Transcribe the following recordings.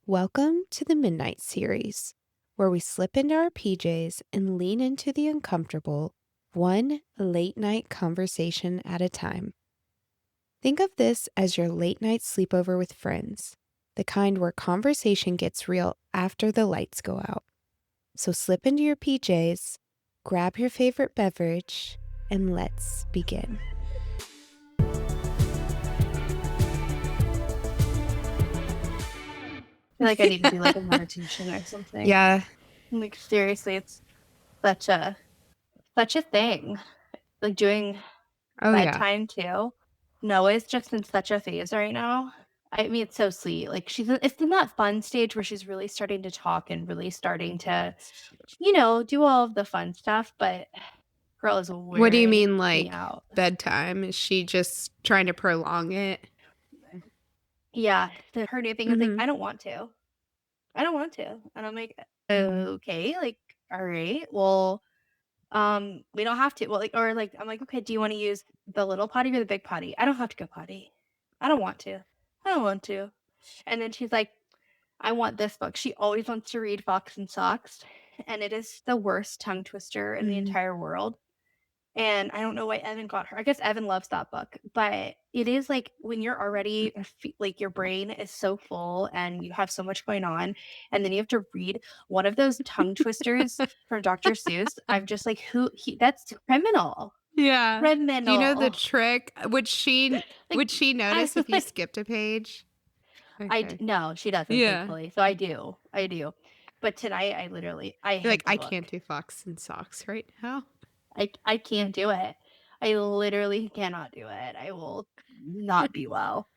Welcome to the Midnight Series, where we slip into our PJs and lean into the uncomfortable, one late night conversation at a time. Think of this as your late night sleepover with friends, the kind where conversation gets real after the lights go out. So slip into your PJs, grab your favorite beverage, and let's begin. Feel like I need to do like a meditation or something. Yeah. Like seriously, it's such a thing. Like doing Oh, yeah. bedtime too. Noah's just in such a phase right now. I mean, it's so sweet. Like it's in that fun stage where she's really starting to talk and really starting to, do all of the fun stuff. But girl is What do you wearing mean, me like out. bedtime? Is she just trying to prolong it? Yeah, her new thing is like, Mm-hmm. I don't want to. I don't want to, and I'm like, okay, like, all right, well. We don't have to. Well, like, or like, I'm like, okay, do you want to use the little potty or the big potty? I don't have to go potty. I don't want to. I don't want to. And then she's like, I want this book. She always wants to read Fox and Socks, and it is the worst tongue twister in the entire world. And I don't know why Evan got her. I guess Evan loves that book, but it is like when you're already like your brain is so full and you have so much going on, and then you have to read one of those tongue twisters from Dr. Seuss. I'm just like, that's criminal. Yeah. Do you know the Criminal. trick? Would she Like, I notice was if you like, skipped a page? Okay. no, she doesn't, Yeah. thankfully. So I do. I do. But tonight I You're hid like, the I can't book. do Fox and Socks right now. I can't do it. I literally cannot do it. I will not be well.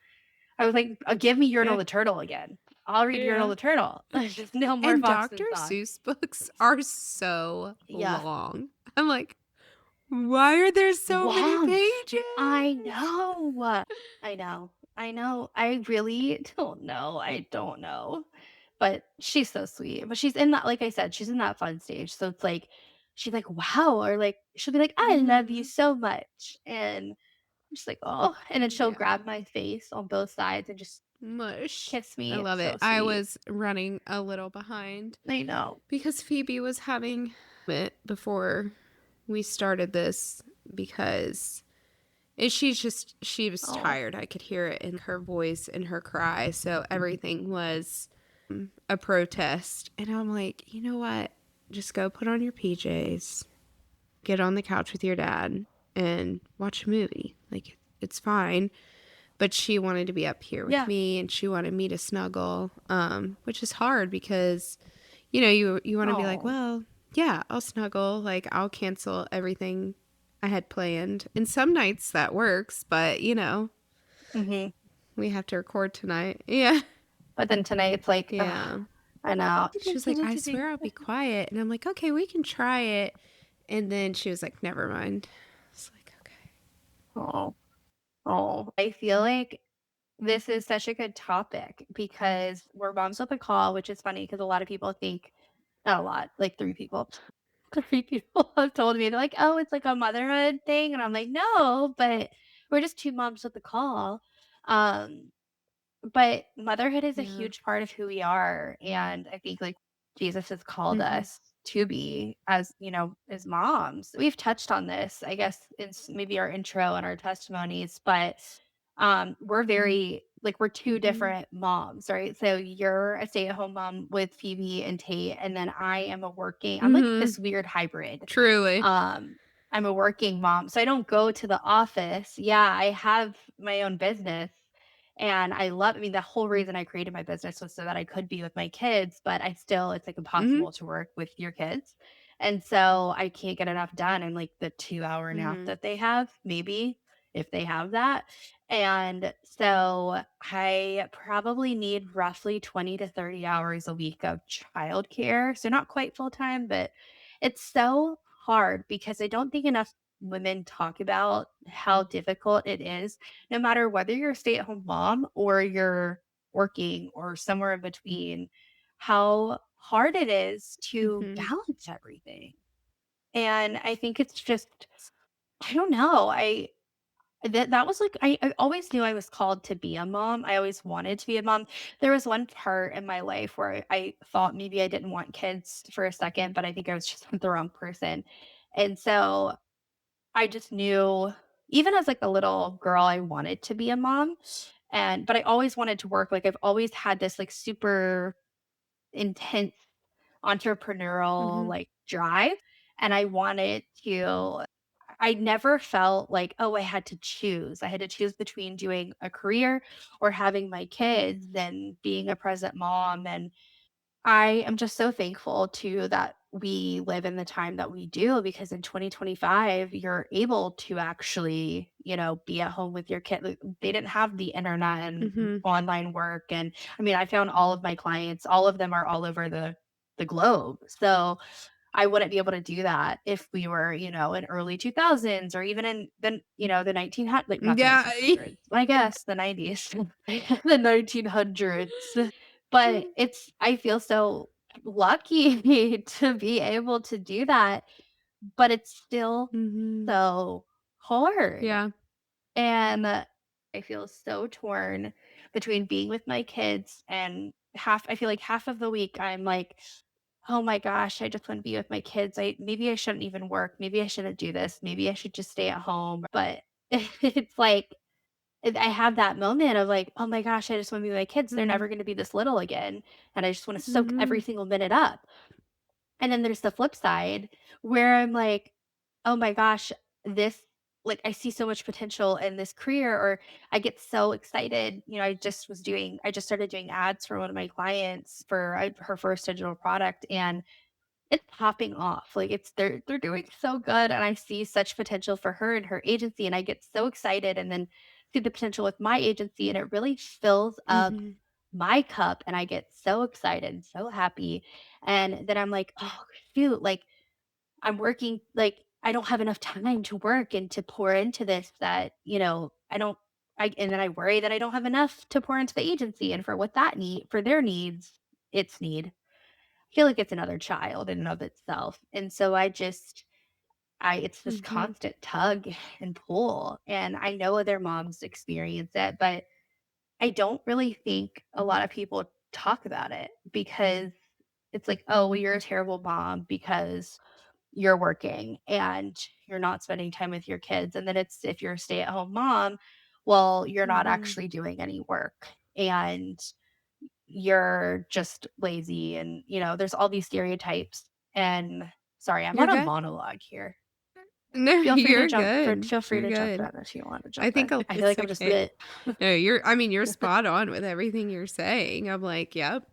I was like, give me Yertle Yeah. the Turtle again. I'll read Yertle Yeah. the Turtle. There's just no more And Fox Dr. and Socks. Seuss books are so Yeah. long. I'm like, why are there so many Wow. pages? I know. I know. I know. I really don't know. I don't know. But she's so sweet. But she's in that, like I said, she's in that fun stage. So it's like, she's like, wow. Or like, she'll be like, I love you Mhm. so much. And I'm just like, oh. And then she'll Yeah. grab my face on both sides and just Mush. kiss I me. love It's it. so I sweet. was running a little behind I know. because Phoebe was having it before we started this because she was Oh. tired. I could hear it in her voice and her cry. So everything was a protest. And I'm like, you know what? Just go put on your PJs, get on the couch with your dad, and watch a movie. Like, it's fine. But she wanted to be up here with Yeah. me, and she wanted me to snuggle, which is hard because, you want to be like, Oh. well, yeah, I'll snuggle. Like, I'll cancel everything I had planned. And some nights that works, but, Hmm. we have to record tonight. Yeah. But then tonight it's like, Yeah. I know. She was like, I swear I'll be quiet. And I'm like, okay, we can try it. And then she was like, never mind. It's like, okay. Oh. Oh. I feel like this is such a good topic because we're moms with a call, which is funny because a lot of people think, not a lot, like 3 people. 3 people have told me, they're like, oh, it's like a motherhood thing. And I'm like, no, but we're just 2 moms with a call. Um, But motherhood is a Yeah. huge part of who we are, and I think, like, Jesus has called Mm-hmm. us to be as moms. We've touched on this, I guess, in maybe our intro and our testimonies, but, we're very like, we're 2 Mm-hmm. different moms, right? So you're a stay-at-home mom with Phoebe and Tate, and then I'm like Mm-hmm. this weird hybrid. Truly. Um, I'm a working mom, so I don't go to the office. Yeah, I have my own business, and I mean, the whole reason I created my business was so that I could be with my kids, but it's like Mm-hmm. impossible to work with your kids. And so I can't get enough done in like the 2 hour nap Mm-hmm. that they have, maybe if they have that. And so I probably need roughly 20 to 30 hours a week of childcare. So not quite full time, but it's so hard because I don't think enough women talk about how difficult it is, no matter whether you're a stay-at-home mom or you're working or somewhere in between, how hard it is to Mm-hmm. balance everything. And I think it's just, I don't know. That was like I always knew I was called to be a mom. I always wanted to be a mom. There was one part in my life where I thought maybe I didn't want kids for a second, but I think I was just with the wrong person. And so I just knew even as like a little girl, I wanted to be a mom. But I always wanted to work. Like I've always had this like super intense entrepreneurial Mhm. like drive. And I wanted to I never felt like, oh, I had to choose. I had to choose between doing a career or having my kids and being a present mom. And I am just so thankful too that we live in the time that we do because in 2025, you're able to actually, be at home with your kid. Like, they didn't have the internet and Mhm. online work. And I mean, I found all of my clients, all of them are all over the globe. So I wouldn't be able to do that if we were, in early 2000s or even in the 1900s, like not the Yeah. 1900s, I guess the 90s, the 1900s. But I feel so lucky to be able to do that, but it's still Mhm. so hard. Yeah. And I feel so torn between being with my kids and I feel like half of the week I'm like, oh my gosh, I just want to be with my kids. Maybe I shouldn't even work. Maybe I shouldn't do this. Maybe I should just stay at home. But it's like I have that moment of like, oh my gosh, I just want to be with my kids. They're never Mhm. going to be this little again. And I just want to soak every Mhm. single minute up. And then there's the flip side where I'm like, oh my gosh, this like I see so much potential in this career, or I get so excited. I just started doing ads for one of my clients for her first digital product, and it's popping off. Like they're doing so good, and I see such potential for her and her agency, and I get so excited and then see the potential with my agency, and it really fills up Mhm. my cup, and I get so excited and so happy. And then I'm like, "Oh, shoot, like I'm working like I don't have enough time to work and to pour into this that, I don't and then I worry that I don't have enough to pour into the agency and for what that need for their needs, its need. I feel like it's another child in and of itself. And so it's this Mhm. constant tug and pull. And I know other moms experience it, but I don't really think a lot of people talk about it because it's like, oh, well, you're a terrible mom because you're working and you're not spending time with your kids. And then it's if you're a stay at home mom, well, you're not Mhm. actually doing any work. And you're just lazy and, there's all these stereotypes and sorry, I'm You're on a good. monologue here. No, you're good. Feel free You're to jump good. in if you want to I jump think in. I feel it's like I'm just okay. bleh. No, you're spot on with everything you're saying. I'm like, "Yep."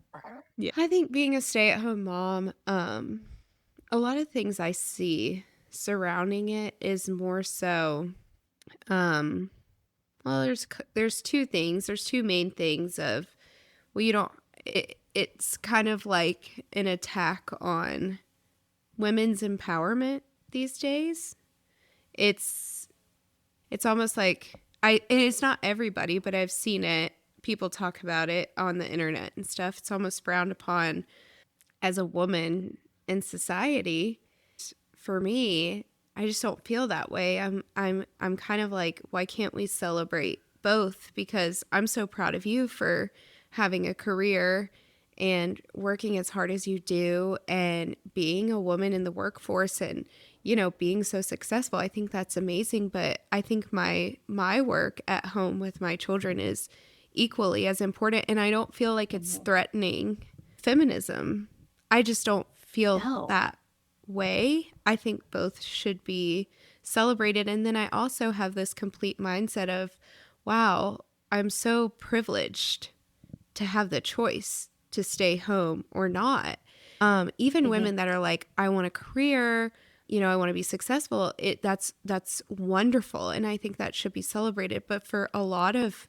Yeah. I think being a stay-at-home mom, a lot of things I see surrounding it is more so, um, well, there's 2 things. There's 2 main things of, well, you don't it's kind of like an attack on women's empowerment these days. It's it's almost like and it's not everybody, but I've seen it. People talk about it on the internet and stuff. It's almost frowned upon as a woman in society. For me, I just don't feel that way. I'm kind of like, why can't we celebrate both? Because I'm so proud of you for having a career and working as hard as you do and being a woman in the workforce and being so successful. I think that's amazing, but I think my work at home with my children is equally as important, and I don't feel like it's Mhm. threatening feminism. I just don't feel No. that way. I think both should be celebrated. And then I also have this complete mindset of, wow, I'm so privileged to have the choice to stay home or not. Even Mhm. women that are like, I want a career, I want to be successful. That's wonderful, and I think that should be celebrated. But for a lot of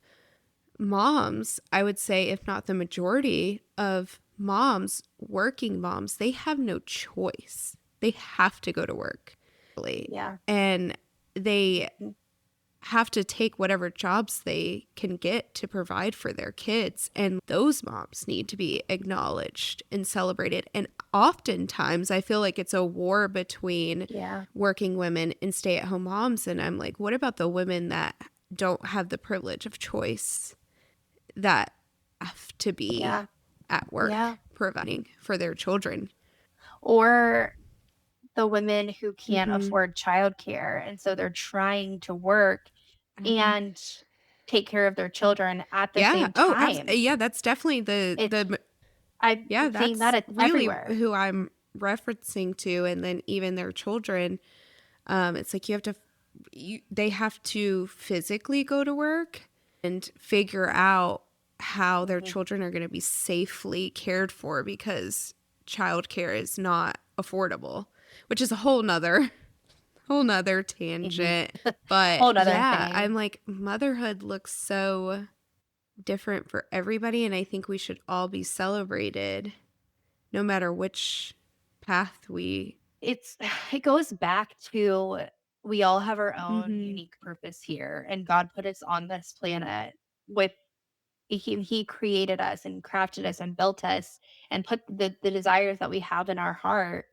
moms, I would say, if not the majority of moms, working moms, they have no choice. They have to go to work. Yeah. And they Mhm. have to take whatever jobs they can get to provide for their kids. And those moms need to be acknowledged and celebrated. And oftentimes I feel like it's a war between Yeah. working women and stay-at-home moms. And I'm like, what about the women that don't have the privilege of choice, that have to be Yeah. at work Yeah. providing for their children? Or the women who can't Mm-hmm. afford childcare, and so they're trying to work Um, and take care of their children at the yeah. same Oh, time. yeah. That's definitely It's the I'm yeah. seeing that That's it's really everywhere. who I'm referencing to, and then even their children. It's like they have to physically go to work and figure out how their Mhm, children are going to be safely cared for because childcare is not affordable, which is a whole nother mhm. tangent. But Whole 'nother yeah, thing. I'm like, motherhood looks so different for everybody, and I think we should all be celebrated no matter which path we. It's it goes back to we all have our own Mhm. unique purpose here, and God put us on this planet with he created us and crafted us and built us and put the desires that we have in our heart.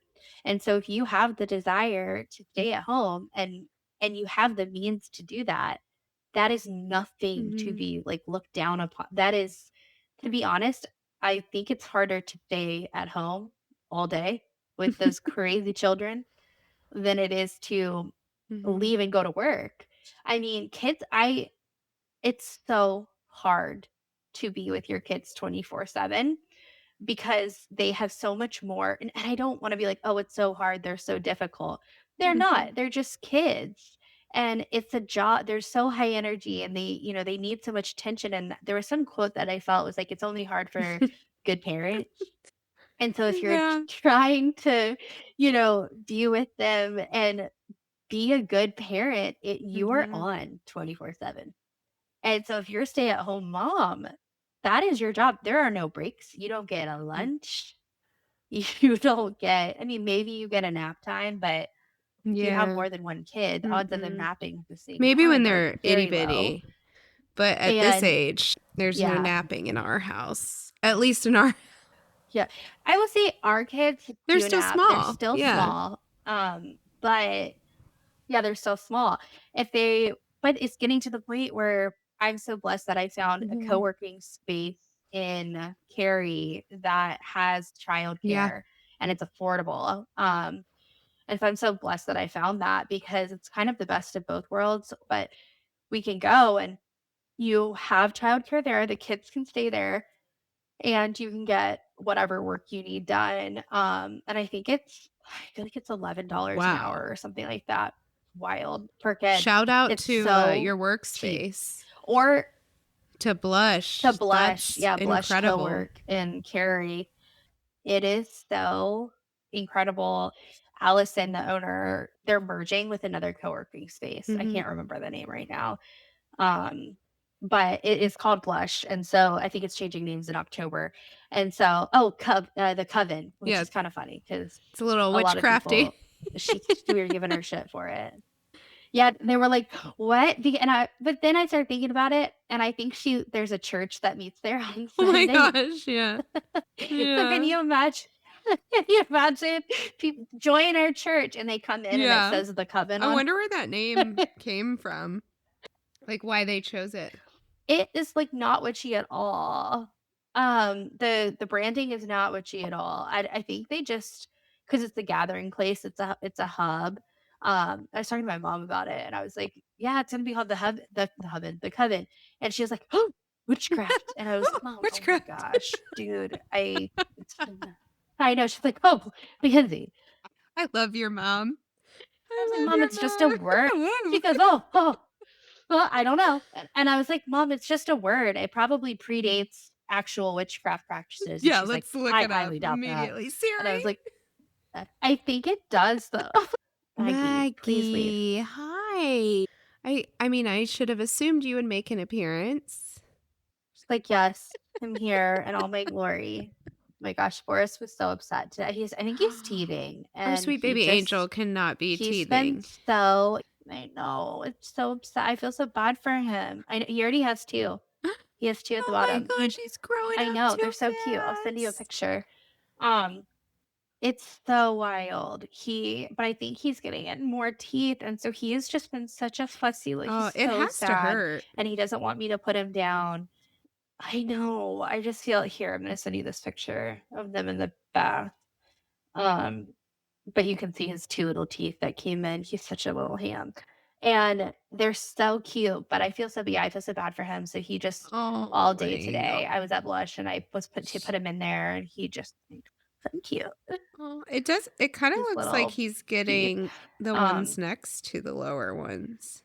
And so if you have the desire to stay at home and you have the means to do that, that is nothing to Mhm. be like looked down upon. That is, to be honest, I think it's harder to stay at home all day with those crazy children than it is to Mhm. leave and go to work. I mean, kids, I it's so hard to be with your kids 24/7 because they have so much more and I don't wanna be like, "Oh, it's so hard, they're so difficult." They're Mhm. not, they're just kids, and it's a job they're so high energy and they need so much attention, and there was some quote that I felt was like, "It's only hard for good parents." And so if you're Yeah. trying to, be with them and be a good parent, you are Mhm. on 24/7. And so if you're a stay-at-home mom, that is your job. There are no breaks. You don't get a Mm. lunch. You don't get I mean, maybe you get a nap time, but if you have Yeah. more than 1 kid, the odds of them Mm-mm. napping at the same Maybe when time are they're itty very low. bitty, but at this And age, there's no yeah, napping in our house. At least in our yeah. I will say our kids they're do still nap. They're small. still Yeah. small, but yeah, they're so small. If they but it's getting to the point where I'm so blessed that I found a Mhm. co-working space in Cary that has Yeah. childcare and it's affordable. And so I'm so blessed that I found that because it's kind of the best of both worlds, but we can go and you have childcare there, the kids can stay there and you can get whatever work you need done. And I feel like it's $11 an Wow. hour or something like that. Wild per kid. Shout out It's to so your cheap. workspace, Or to to Blush. Blush, That's yeah, Blush incredible. Cowork and Carrie. It is so incredible. Allison, the owner, they're merging with another co-working space. I Mhm. can't remember the name right now. Um, but it is called Blush, and so I think it's changing names in October. And so the Coven, which Yeah, is kind of funny because it's a little a lot of witchcrafty. people we were giving her shit for it. Yeah, they were like, "What?" But then I started thinking about it, and I think there's a church that meets there on Oh my Sunday. gosh, yeah. So can Yeah. you imagine? Can you imagine people join our church and they come in and it Yeah. says the Coven I on wonder where that name came from, like, why they chose it. it is, like, not witchy at all. The branding is not witchy at all. I think they just because it's the gathering place, it's a hub. I was talking to my mom about it, and I was like, "Yeah, it's gonna be called the Coven," and she was like, "Oh, witchcraft," and I was like, "Mom, oh my Witchcraft. gosh, dude, it's I know." She's like, "Oh, Mackenzie." I love your mom. I was I like, love "Mom, your it's just a word." mom. She goes, "Oh." Well, I don't know. And I was like, "Mom, it's just a word. It probably predates actual witchcraft practices." And Yeah, she's like, let's look "I it up highly doubt that." immediately. And I Siri. was like, I think it does though." "Maggie, please leave." Maggie, hi. I mean, I should have assumed you would make an appearance. She's like, "Yes, I'm here in all my glory." My gosh, Boris was so upset today. I think he's teething Our and sweet baby angel cannot be he's been teething. so I know, it's so upset. I feel so bad for him. He already has 2. He has 2 at the Oh my bottom. gosh, he's growing I up know, they're too so cute. I'll send you a fast. picture. Um, it's so wild. But I think he's getting in more teeth, and so he has just been such a fussy, like, he's Oh, it so has to sad, hurt. and he doesn't want me to put him down. I know, I just feel here, I'm gonna send you this picture of them in the bath. Um, but you can see his 2 little teeth that came in. He's such a little ham. And they're so cute, but I feel so bad for him. So he just all Oh day my today, I was at gosh. Blush and I was put him in there and he just so cute. Oh, it kind of His looks like little he's teeth. getting the ones Um, next to the lower ones.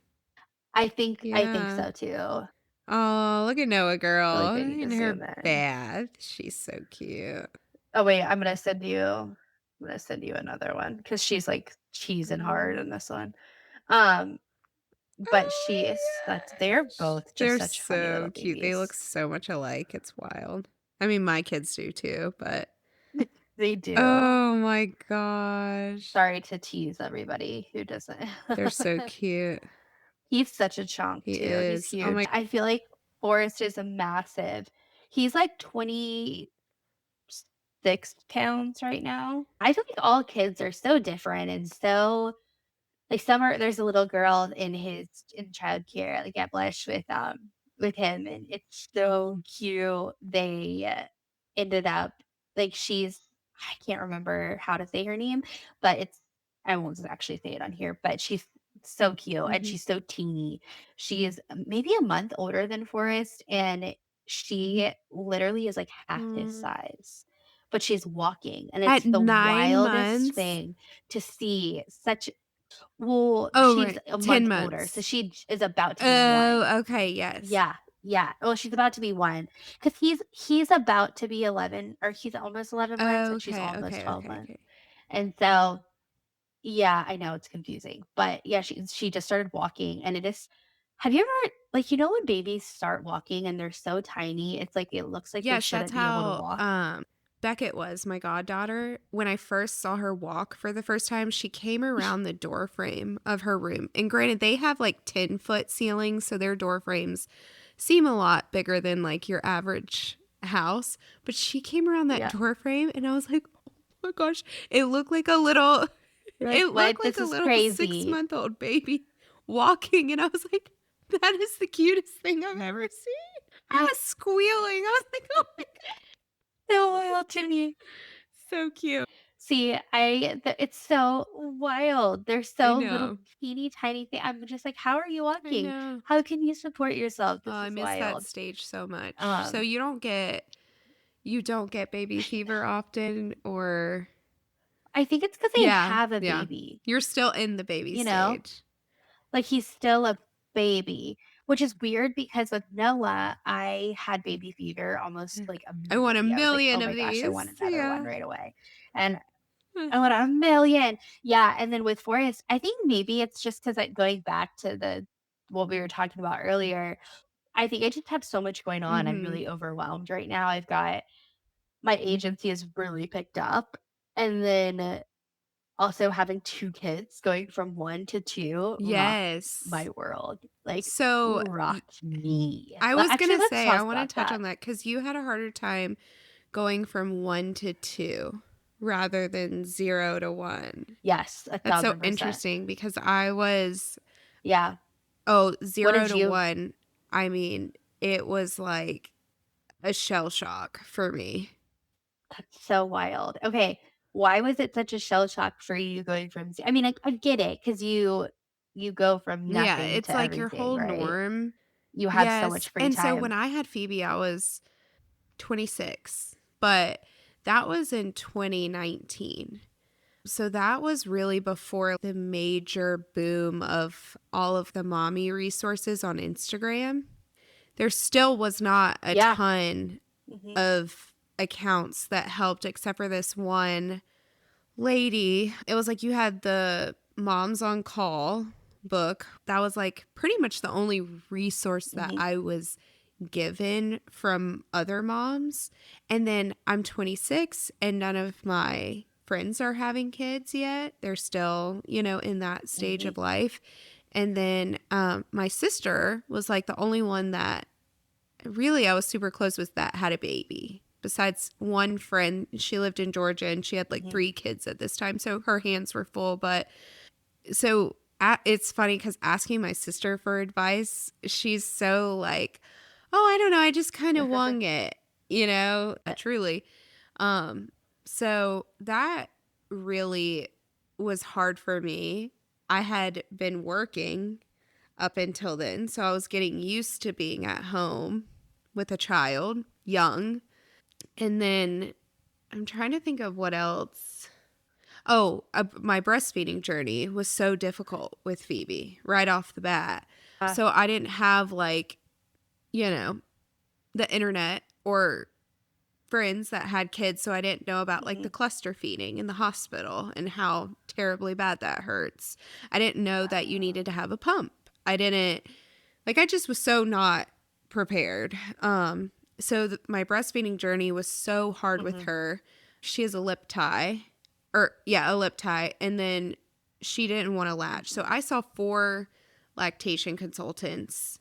I think Yeah. so too. Oh, look at Noah Really girl big. You in can her zoom in. bath. She's so cute. Oh wait, I'm gonna send you another one because she's like cheesing hard in Um, this one. But she oh is my such they're gosh. both just They're such funny little so cute. They look babies. so much alike. It's wild. I mean, my kids do too, but They do. oh my gosh. Sorry to tease everybody who doesn't. They're so cute. He's such a chunk He too. He's is. Oh huge. my I feel like Forrest is a massive. He's like 26 pounds right now. I feel like all kids are so different and so like there's a little girl in childcare, like at Blush with him, and it's so cute. They ended up like I can't remember how to say her name, but I won't actually say it on here, but she's so cute and mhm. she's so teeny. She is maybe a month older than Forrest, and she literally is like half his Mm. size. But she's walking, and At it's the 9 wildest months? thing to see such Oh, she's right. a 10 month older, so months. is about to be 1. Oh, okay, yes. Yeah, yeah. Well, she's about to be 1 because he's about to be 11 or he's almost 11 months, and she's Okay, almost okay, 12 okay, months. okay. And so, yeah, I know it's confusing, but yeah, she just started walking, and it is have you ever like, when babies start walking and they're so tiny, it's like it looks like they Yes, that's shouldn't be able to how, walk? Beckett was, my goddaughter. When I first saw her walk for the first time, she came around the door frame of her room, and granted, they have, like, 10-foot ceilings, so their door frames seem a lot bigger than, like, your average house, but she came around that Yeah. door frame, and I was like, "Oh my gosh." It looked like a little You're like, it looked "What? like This a is little crazy." six-month-old baby walking, and I was like, "That is the cutest thing I've ever seen." I was squealing. I was like, "Oh my god, So wild to me. so cute." See, it's so wild. They're I so little know. teeny tiny thing. I'm just like, "How are you I walking? know. How can you support yourself? Oh, This I is miss that wild." stage so much. So Um, you don't get baby fever often, or I think it's because they yeah, have a yeah. baby, You're still in the baby you know? stage. Like, he's still a baby, which is weird because with Noah, I had baby fever almost, Yeah. like, I want a immediately. I was like, "Oh million of my gosh, I these. want another one Yeah. right away." And Huh. I want a million. Yeah, and then with Forrest, I think maybe it's just because going back to the what we were talking about earlier, I think I just have so much going on. I'm Mhm. really overwhelmed right now. I've got my agency is really picked up, and then also having 2 kids going from 1 to 2 rocked Yes. my world, like, So, rocked me. I But was actually, gonna let's say, I talk wanna about touch that. on that because you had a harder time going from 1 to 2 rather than 0 to 1. Yes, That's so 1,000%. interesting because I was Yeah. oh, What 0 did to you 1, I mean, it was like a shell shock for me. That's so wild. Okay, why was it such a shell shock for you going from I mean, I get it because you go from Yeah, nothing it's to like your everything, whole right? norm. You have so Yes, much free and so when time. I had Phoebe, I was 26, but that was in 2019. So that was really before the major boom of all of the mommy resources on Instagram. There still was not a Yeah. ton Mhm, of accounts that helped except for this one lady. It was like you had the Moms on Call book. That was like pretty much the only resource that mhm, I was given from other moms. And then I'm 26 and none of my friends are having kids yet. They're still, in that stage mhm. of life. And then my sister was like the only one that really I was super close with that had a baby. Besides one friend, she lived in Georgia and she had like Mhm. 3 kids at this time. So her hands were full. But so it's funny because asking my sister for advice, she's so like, oh, I don't know. I just kind of wung it, truly. Um, so that really was hard for me. I had been working up until then. So I was getting used to being at home with a child, young. And then I'm trying to think of what else. Oh, my breastfeeding journey was so difficult with Phoebe right off the bat. Uh, So I didn't have like, you know, the internet or friends that had kids. So I didn't know about like the mhm. cluster feeding in the hospital and how terribly bad that hurts. I didn't know that you needed to have a pump. I didn't Like I just was so not prepared. So my breastfeeding journey was so hard with Mhm. her. She has a lip tie, or yeah, a lip tie, and then she didn't want to latch. So I saw 4 lactation consultants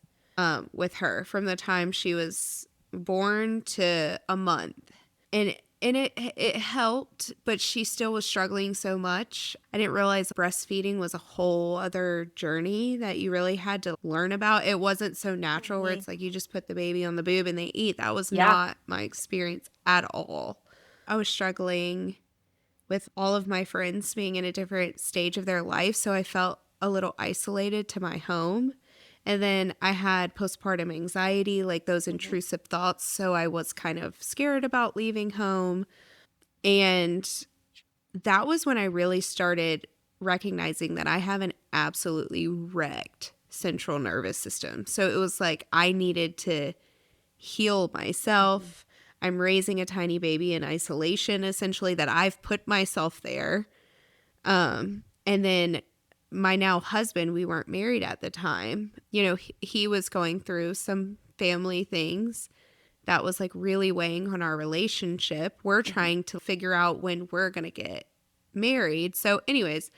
with her from the time she was born to a month. And it helped, but she still was struggling so much. I didn't realize breastfeeding was a whole other journey that you really had to learn about. It wasn't so natural where Mhm. it's like you just put the baby on the boob and they eat. That was Yeah. not my experience at all. I was struggling with all of my friends being in a different stage of their life, so I felt a little isolated to my home. And then I had postpartum anxiety, like those Mhm. intrusive thoughts, so I was kind of scared about leaving home. And that was when I really started recognizing that I have an absolutely wrecked central nervous system. So it was like I needed to heal Mhm. myself. I'm raising a tiny baby in isolation, essentially, that I've put myself there. And then my now husband, we weren't married at the time. He was going through some family things that was like really weighing on our relationship. We're Mhm. trying to figure out when we're going to get married. So, anyways,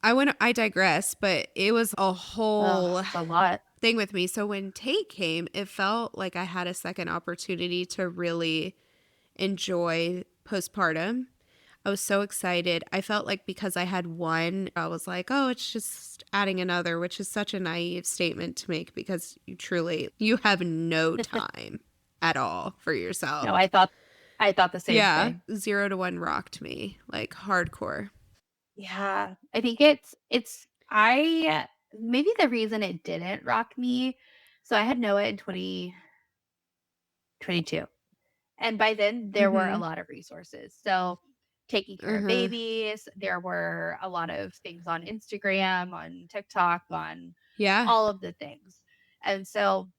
I digress, but it was a Oh, whole it's a lot. thing with me. So when Tate came, it felt like I had a second opportunity to really enjoy postpartum. I was so excited. I felt like because I had one, I was like, oh, it's just adding another, which is such a naive statement to make because you have no time at all for yourself. No, I thought the same Yeah, thing. 0 to 1 rocked me like hardcore. Yeah. I think it's I maybe the reason it didn't rock me, so I had Noah in 2022. And by then, there were a Mhm. lot of resources. So, taking care of Uh-huh. babies, there were a lot of things on Instagram, on TikTok, on Yeah, all of the things. And so,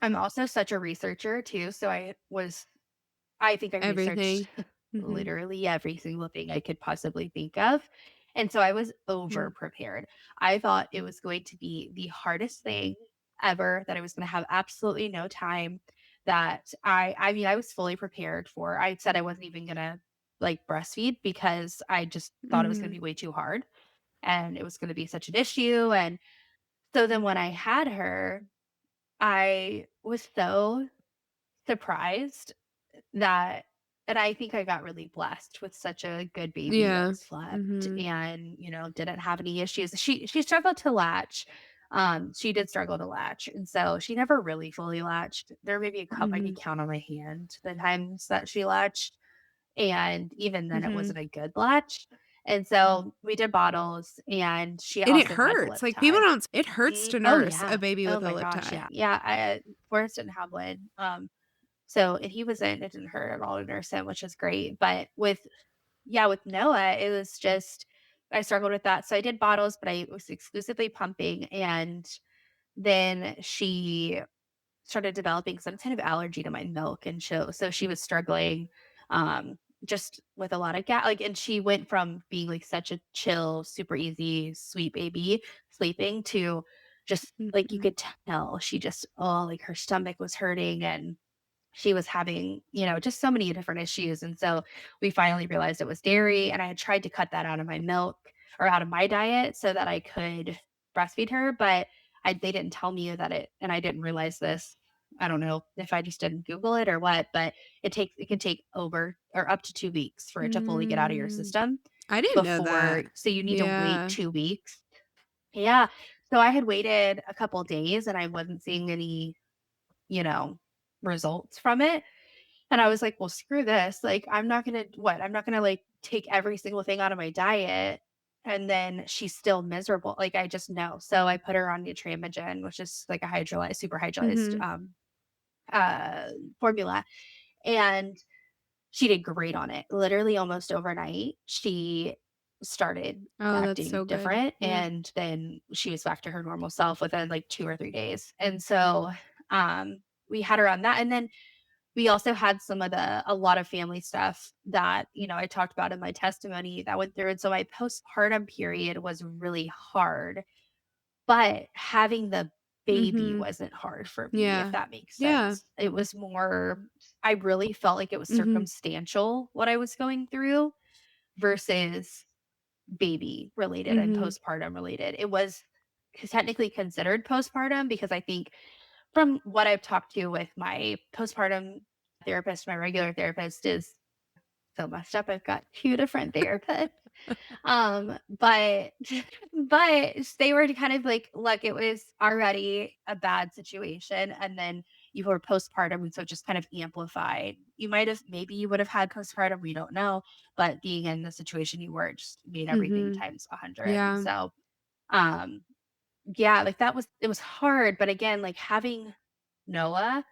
I'm also such a researcher too. So, I think I researched everything. Mhm. literally every single thing I could possibly think of. And so I was over Mm. prepared. I thought it was going to be the hardest thing ever, that I was going to have absolutely no time, that I mean I was fully prepared for. I said I wasn't even going to like breastfeed because I just thought it was going to Mhm. be way too hard and it was going to be such an issue. And so then when I had her, I was so surprised that, and I think I got really blessed with such a good baby that Yeah. slept Mhm. and, didn't have any issues. She struggled to latch. She did struggle to latch. And so she never really fully latched. There may be a couple I could Mhm. count on my hand the times that she latched. And even then it Mhm. wasn't a good latch. And so we did bottles and she And it also had the hurts. lip Like, people tie. don't it hurts to Oh nurse a yeah. baby Oh with a my lip gosh. tie. Yeah. Yeah. Forrest didn't have one. So and it didn't hurt at all to nurse him, which is great. But with Noah, it was just I struggled with that. So I did bottles, but I was exclusively pumping. And then she started developing some kind of allergy to my milk. And so she was struggling just with a lot of gas. Like, and she went from being like such a chill, super easy, sweet baby sleeping to just like you Mhm. could tell she just, oh, like her stomach was hurting and she was having, just so many different issues. And so we finally realized it was dairy. And I had tried to cut that out of my milk or out of my diet so that I could breastfeed her, but they didn't tell me that and I didn't realize this. I don't know if I just didn't Google it or what, but it can take over or up to 2 weeks for it to fully get out of your Mm. system I didn't know before, that. so you need to wait Yeah. 2 weeks. Yeah. So I had waited a couple days and I wasn't seeing any, you know, results from it. And I was like, well, screw this. Like, I'm not going to like take every single thing out of my diet. And then she's still miserable. Like, I just know. So I put her on Nutramigen, which is like a super hydrolyzed Mhm. uh, formula. And she did great on it. Literally almost overnight, she started Oh, that's acting so good. different, Yeah. and then she was back to her normal self within, like, 2 or 3 days. And so, we had her on that, and then we also had a lot of family stuff that, I talked about in my testimony that went through, and so my postpartum period was really hard, but having the baby Mhm. wasn't hard for me, if Yeah. that makes Yeah. sense. It was more I really felt like it was Mhm. circumstantial what I was going through versus baby related and Mhm. postpartum related. It was technically considered postpartum because I think from what I've talked to with my postpartum therapist, my regular therapist is so messed up. I've got 2 different therapists. But but they were kind of like, "Look, it was already a bad situation, and then you were postpartum, and so it just kind of amplified. Maybe you would have had postpartum, we don't know, but being in the situation you were just made everything Mhm. times 100." And Yeah. so, um, yeah, like it was hard, but again, like having Noah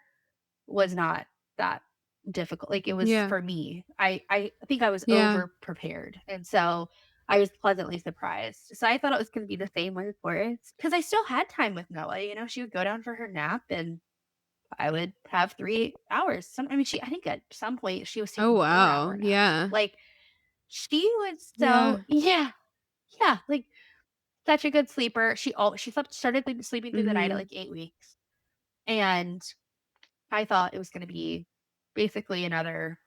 was not that difficult. Like, it was Yeah. for me. I think I was Yeah. over prepared, and so I was pleasantly surprised. So I thought it was gonna be the same way for it because I still had time with Noah. She would go down for her nap, and I would have 3 hours. I think at some point she was Oh, taking wow. 4-hour naps. Yeah. Like, she was so Yeah. yeah, yeah, like, such a good sleeper. She started sleeping through the night at, Mhm. like, 8 weeks, and I thought it was gonna be basically another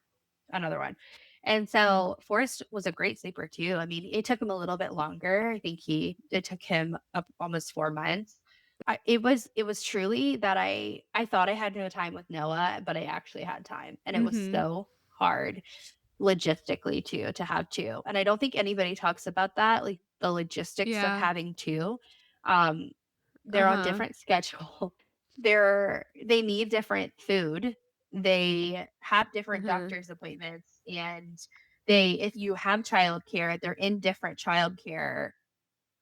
one. And so Forrest was a great sleeper too. I mean, it took him a little bit longer. It took him up almost 4 months. It was truly that I thought I had no time with Noah, but I actually had time. And it was Mhm. so hard logistically too to have 2. And I don't think anybody talks about that, like the logistics of Yeah. having 2. Um, they're on Uh-huh. different schedule. They need different food. They have different Uh-huh. doctor's appointments, and if you have childcare, they're in different childcare,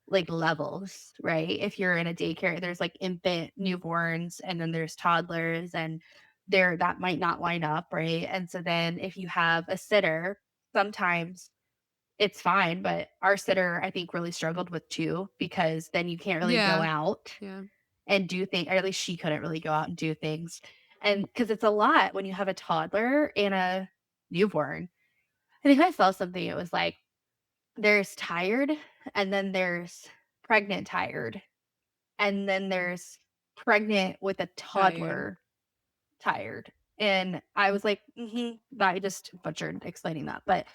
like, levels, right? If you're in a daycare, there's, like, infant, newborns, and then there's toddlers, and that might not line up, right? And so then if you have a sitter, sometimes it's fine, but our sitter, I think, really struggled with 2 because then you can't really go Yeah. out Yeah. and do things, or at least she couldn't really go out and do things. And because it's a lot when you have a toddler and a newborn. I think I saw something, it was like, there's tired, and then there's pregnant tired, and then there's pregnant with a Tired. toddler tired. And I was like, I just butchered explaining that. But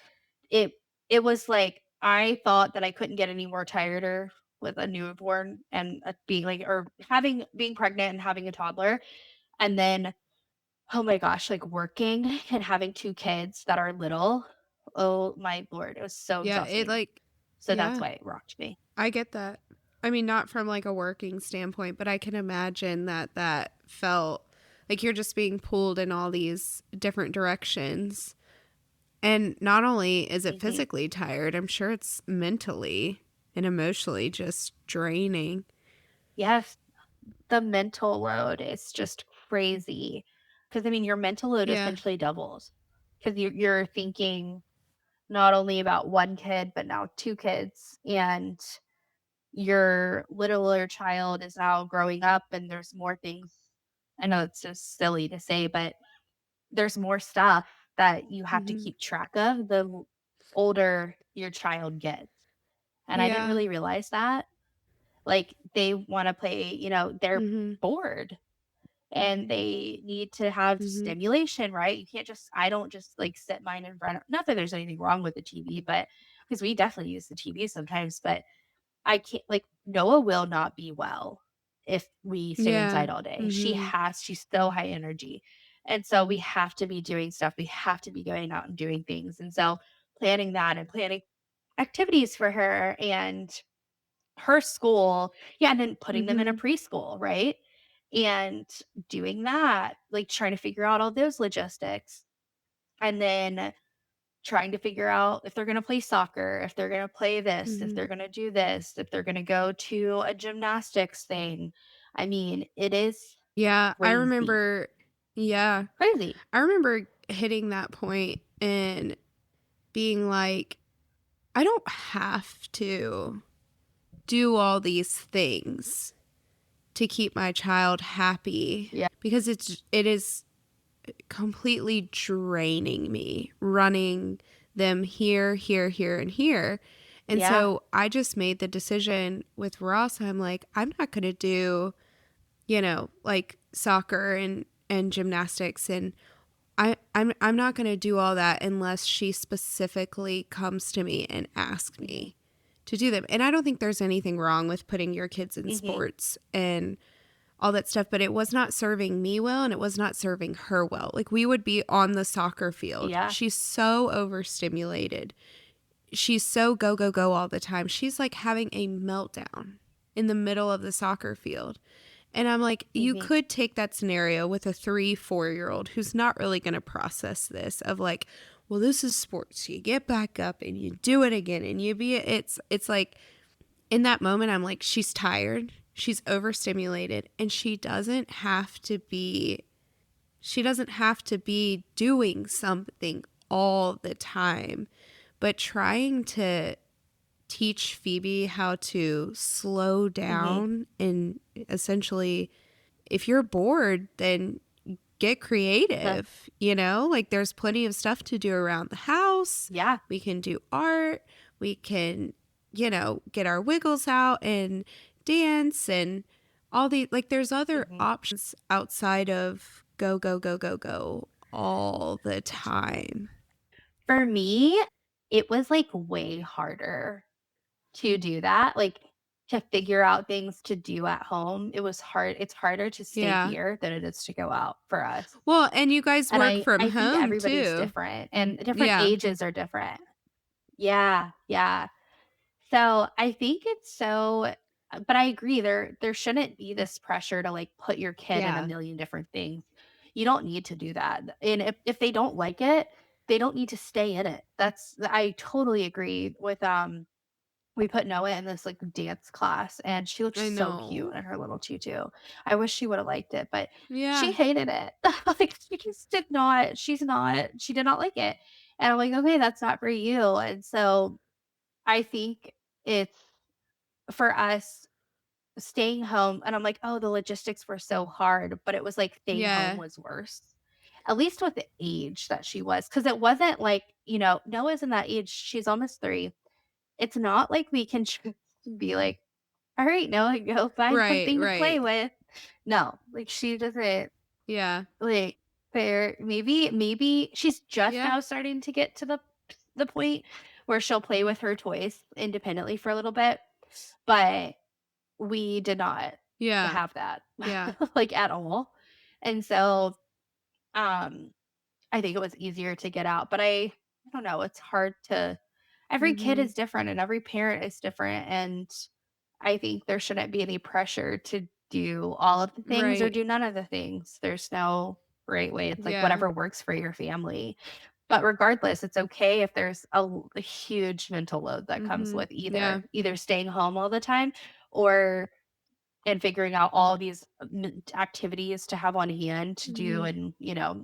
it it was like I thought that I couldn't get any more tireder with a newborn and being like, or having being pregnant and having a toddler. And then, oh my gosh, like working and having 2 kids that are little. Oh my lord, it was so Yeah, it exhausting. like So that's yeah, why it rocked me. I get that. I mean, not from like a working standpoint, but I can imagine that that felt like you're just being pulled in all these different directions. And not only is it Mhm. physically tired, I'm sure it's mentally and emotionally just draining. Yes, the mental load is just crazy. Because I mean, your mental load Yeah. essentially doubles because you're thinking not only about 1 kid, but now 2 kids, and your littler child is now growing up, and there's more things. I know it's just silly to say, but there's more stuff that you have to Mhm. keep track of older your child gets. And I didn't Yeah. really realize that. Like, they wanna play, they're Mhm. bored and they need to have Mhm. stimulation, right? I don't just like sit mine in front of, not that there's anything wrong with the TV, but because we definitely use the TV sometimes, but I can't like, Noah will not be well if we stay Yeah. inside all day. Mhm. She's so high energy. And so we have to be doing stuff. We have to be going out and doing things. And so planning that and planning activities for her and her school. Yeah, and then putting them in a Mhm. preschool, right? And doing that, like trying to figure out all those logistics. And then trying to figure out if they're gonna play soccer, if they're gonna play this, if Mhm. they're gonna do this, if they're gonna go to a gymnastics thing. I mean, it is Yeah, I crazy, remember yeah. crazy. I remember hitting that point and being like, I don't have to do all these things to keep my child happy Yeah, because it is completely draining me running them here, here, here, and here. And yeah, so I just made the decision with Ross. I'm like, I'm not going to do, like soccer and gymnastics and I'm not going to do all that unless she specifically comes to me and asks mhm, me to do them. And I don't think there's anything wrong with putting your kids in mhm, sports and all that stuff, but it was not serving me well and it was not serving her well. Like we would be on the soccer field. yeah, She's so overstimulated. She's so go, go, go all the time. She's like having a meltdown in the middle of the soccer field. And I'm like, you mhm, could take that scenario with a 3, 4 year old who's not really going to process this of like, well, this is sports. You get back up and you do it again and it's like in that moment, I'm like, she's tired, she's overstimulated, and she doesn't have to be doing something all the time, but trying to teach Phoebe how to slow mhm, down and essentially if you're bored, then get huh, creative, Like there's plenty of stuff to do around the house. yeah, We can do art. We can, get our wiggles out and dance and all the like there's other mhm. options outside of go, go, go, go, go all the time. For me, it was, like, way harder to do that, like, to figure out things to do at home. It's harder to stay Yeah. here than it is to go out for us. Well, and you guys And work from I think home everybody's too. different and different Yeah. ages are different. Yeah, yeah. So, I think it's so but I agree, there shouldn't be this pressure to, like, put your kid in a Yeah. million different things. You don't need to do that, and if they don't like it, they don't need to stay in it. I totally agree with, we put Noah in this, like, dance class, and she looked I so cute know. in her little tutu. I wish she woulda liked it, but she Yeah. hated it. Like, she did not like it. And I'm like, "Okay, that's not for you." And so, I think it's for us staying home and I'm like, "Oh, the logistics were so hard," but it was like staying home Yeah. was worse. At least with the age that she was, because it wasn't like, Noah's in that age, she's almost 3. It's not like we can just be like, "All right, Noah, go find Right, something to play right. with." No, like, she doesn't Yeah. like, maybe she's just Yeah. now starting to get to the point where she'll play with her toys independently for a little bit, but we did not Yeah. have that, Yeah. like, at all, and so, um I think it was easier to get out, but I don't know, it's hard to every kid Mhm. is different and every parent is different, and I think there shouldn't be any pressure to do all of the things or Right. do none of the things. There's no right way. It's like Yeah. whatever works for your family. But regardless, it's okay if there's a huge mental load that comes Mhm. with Yeah. either staying home all the time or and figuring out all these activities to have on hand to do Mhm. and,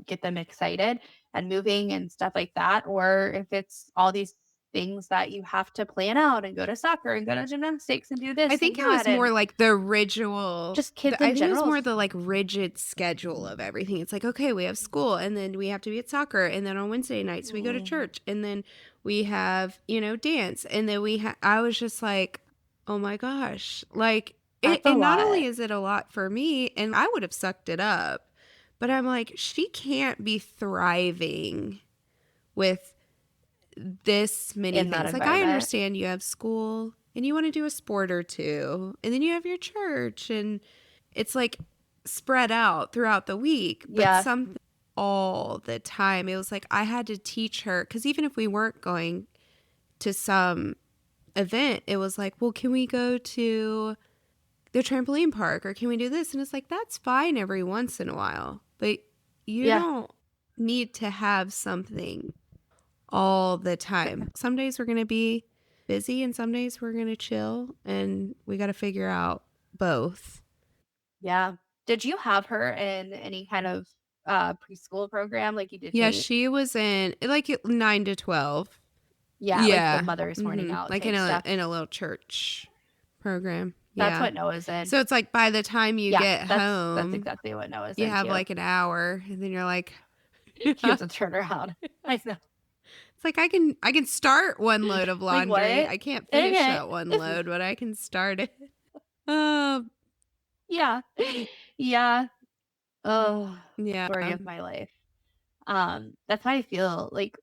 get them excited and moving and stuff like that. Or if it's all these things that you have to plan out and go to soccer and go to gymnastics and do I this and think it that was and more like the ritual just kids I in think it was general. more the, like, rigid schedule of everything. It's like, okay, we have school, and then we have to be at soccer, and then on Wednesday nights, we go to Mhm. church, and then we have, dance, and then I was just like, "Oh my gosh." Like, That's a and not only lot. is it a lot for me, and I would have sucked it up, but I'm like, she can't be thriving with this many In that things. Like, I environment. understand you have school and you want to do a sport or two, and then you have your church, and it's like spread out throughout the week, but Yeah. something all the time. It was like I had to teach her, because even if we weren't going to some event, it was like, well, can we go to the trampoline park, or can we do this? And it's like, that's fine every once in a while, but you Yeah. don't need to have something all the time. Some days we're going to be busy and some days we're going to chill, and we got to figure out both. Yeah. Did you have her in any kind of preschool program like you did Yeah, me? she was in like 9 to 12. Yeah, like the Yeah. mother's morning out Like type stuff. in a little church program. That's Yeah. what Noah's in. So it's like by the time you Yeah, get that's home, exactly what Noah's you have into. like an hour, and then you're like, You yeah. have to turn around. I know. It's like I can start one load of Like, laundry. what? I can't finish Okay. that one load, but I can start it. Um, Yeah. Yeah. Oh, yeah. story of my life. That's how I feel like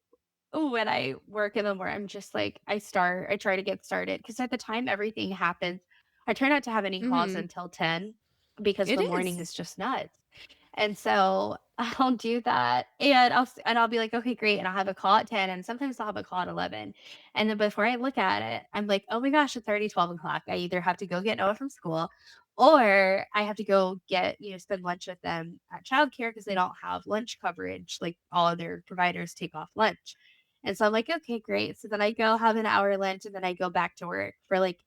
when I work in the morning, I'm just like, I try to get started because at the time everything happens, I try not to have any calls Mhm. until 10 because It the morning is. is just nuts. And so I'll do that and I'll be like, okay, great. And I'll have a call at 10 and sometimes I'll have a call at 11. And then before I look at it, I'm like, oh my gosh, it's already 12 o'clock. I either have to go get Noah from school or I have to go spend lunch with them at childcare because they don't have lunch coverage. Like all of their providers take off lunch. And so I'm like, okay, great. So then I go have an hour lunch and then I go back to work for like,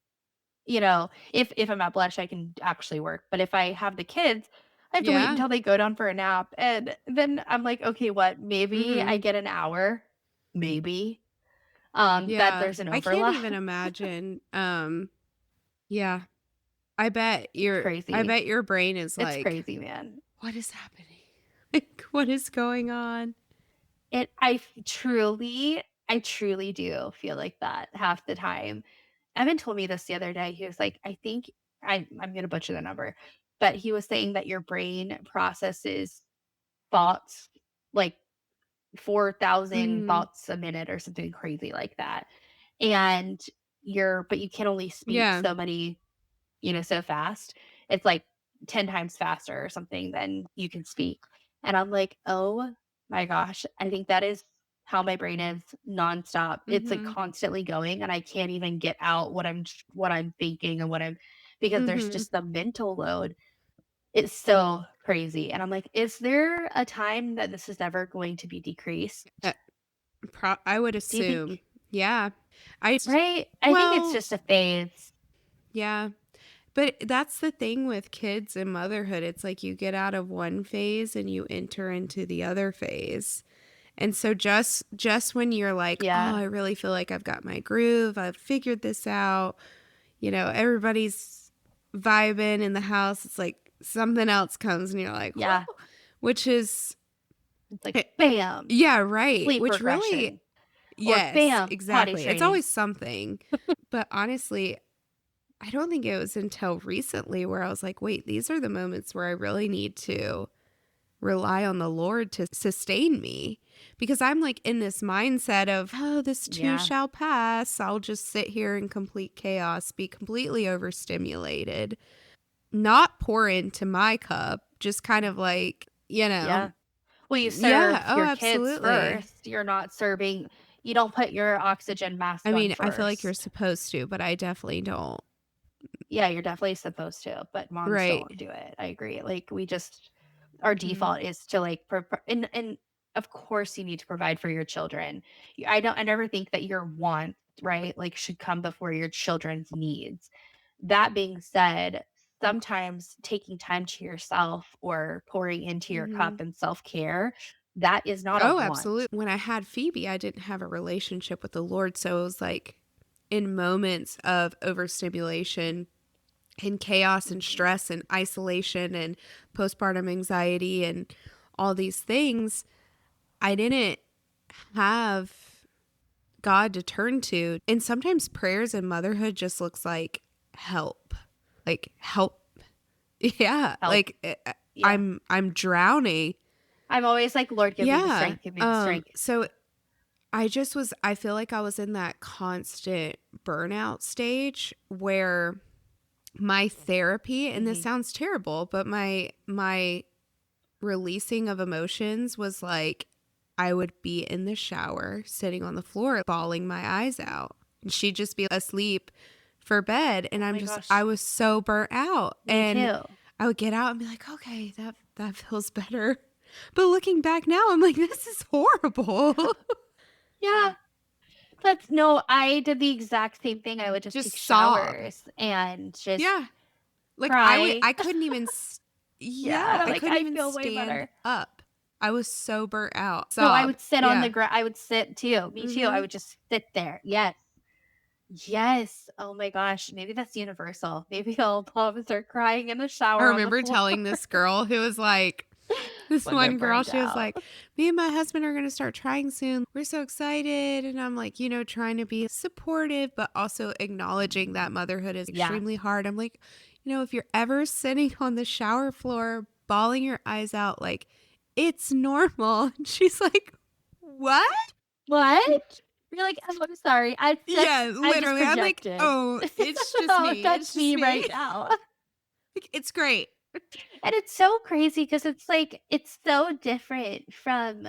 if I'm at Blush, I can actually work. But if I have the kids, I have to wait Yeah. until they go down for a nap. And then I'm like, okay, what? Maybe I Mhm. get an hour. Maybe. That Yeah. there's an I can't overlap. even imagine. Yeah. It's I crazy. bet your brain is It's like, crazy, man. what is happening? Like, what is going on? I truly do feel like that half the time. Evan told me this the other day. He was like, I think I'm gonna butcher the number, but he was saying that your brain processes thoughts like 4,000 Mhm. thoughts a minute or something crazy like that. And but you can only speak Yeah. so many, so fast. It's like 10 times faster or something than you can speak. And I'm like, oh my gosh, I think that is how my brain is nonstop. It's like Mhm. constantly going and I can't even get out what I'm thinking and because there's Mhm. just the mental load. It's so crazy. And I'm like, is there a time that this is ever going to be decreased? Uh, I would Do you assume. think? Yeah. I Right? I think it's well, just a phase. yeah. But that's the thing with kids and motherhood. It's like you get out of one phase and you enter into the other phase. And so just when you're like, "Oh, Yeah. I really feel like I've got my groove. I've figured this out." Everybody's vibing in the house. It's like something else comes and you're like, Yeah. "Whoa," which is It's like eh, bam, yeah, right. sleep Which really regression or yes, bam, potty exactly. It's training. always something. But honestly, I don't think it was until recently where I was like, wait, these are the moments where I really need to rely on the Lord to sustain me, because I'm like in this mindset of, oh, this too Yeah. shall pass. I'll just sit here in complete chaos, be completely overstimulated, not pour into my cup, just kind of like, Yeah. Well, you yeah, serve oh, your kids absolutely. first. You don't put your oxygen I mask on mean, I feel like you're first. supposed to, but I definitely don't. Yeah, you're definitely supposed to, but moms Right. don't do it. I agree. Like our Mhm. default is to like and of course you need to provide for your children. I never think that your want, right, like should come before your children's needs. That being said, sometimes taking time to yourself or pouring into your cup Mhm. and self-care, that is not a Oh, want. absolutely. When I had Phoebe, I didn't have a relationship with the Lord. So it was like in moments of overstimulation and chaos and Mhm. stress and isolation and postpartum anxiety and all these things, I didn't have God to turn to. And sometimes prayers in motherhood just looks like help. Like help. Yeah, Help. like Yeah. I'm drowning. I'm always like, Lord, give me the Yeah. strength, give me the strength. So I feel like I was in that constant burnout stage where my therapy, and this Mhm. sounds terrible, but my releasing of emotions was like I would be in the shower, sitting on the floor, bawling my eyes out. And she'd just be asleep for bed. And Oh my I gosh. was so burnt out. Me And too. I would get out and be like, okay, that feels better. But looking back now, I'm like, this is horrible. Yeah. That's no, I did the exact same thing. I would just take Just sob. showers and just Yeah. Like cry. I couldn't even, Yeah, and yeah, I'm I like, couldn't "I even feel way stand better." up. I was so burnt out. No, I Sob. would sit on the Yeah. ground. I would sit too. Me too. I Mm-hmm. would just sit there. Yes. Yes. Oh my gosh. Maybe that's universal. Maybe I'll all of a start crying in the I shower on the remember floor telling this girl who was like, this when they're one girl, burned she was out. like, me and my husband are going to start trying soon. We're so excited. And I'm like, trying to be supportive, but also acknowledging that motherhood is Yeah. extremely hard. I'm like, if you're ever sitting on the shower floor, bawling your eyes out, like, it's normal. And she's like, what? What? You're like, "Oh, I'm sorry. Yeah, I just literally. I'm like, projected. oh, it's just Oh, me. that's It's just me me. right now." Like, it's great. And it's so crazy because it's like it's so different from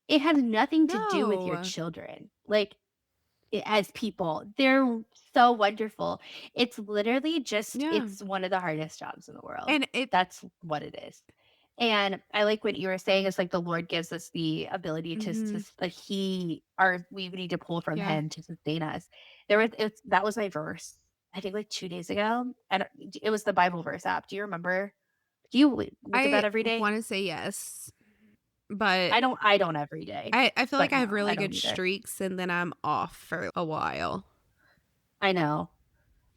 it has nothing to do with your No. children. Like as people. They're so wonderful. It's literally just Yeah. it's one of the hardest jobs in the world. And it, That's what it is. And I like what you were saying is like the Lord gives us the ability to hmm like we need to pull from yeah. him to sustain us. That was my verse. I think like 2 days ago. And it was the Bible verse app. Do you remember? Do you look at that I every day? want to say yes, but I don't every day. I feel But like I have no, I really don't good either. streaks and then I'm off for a while. I know.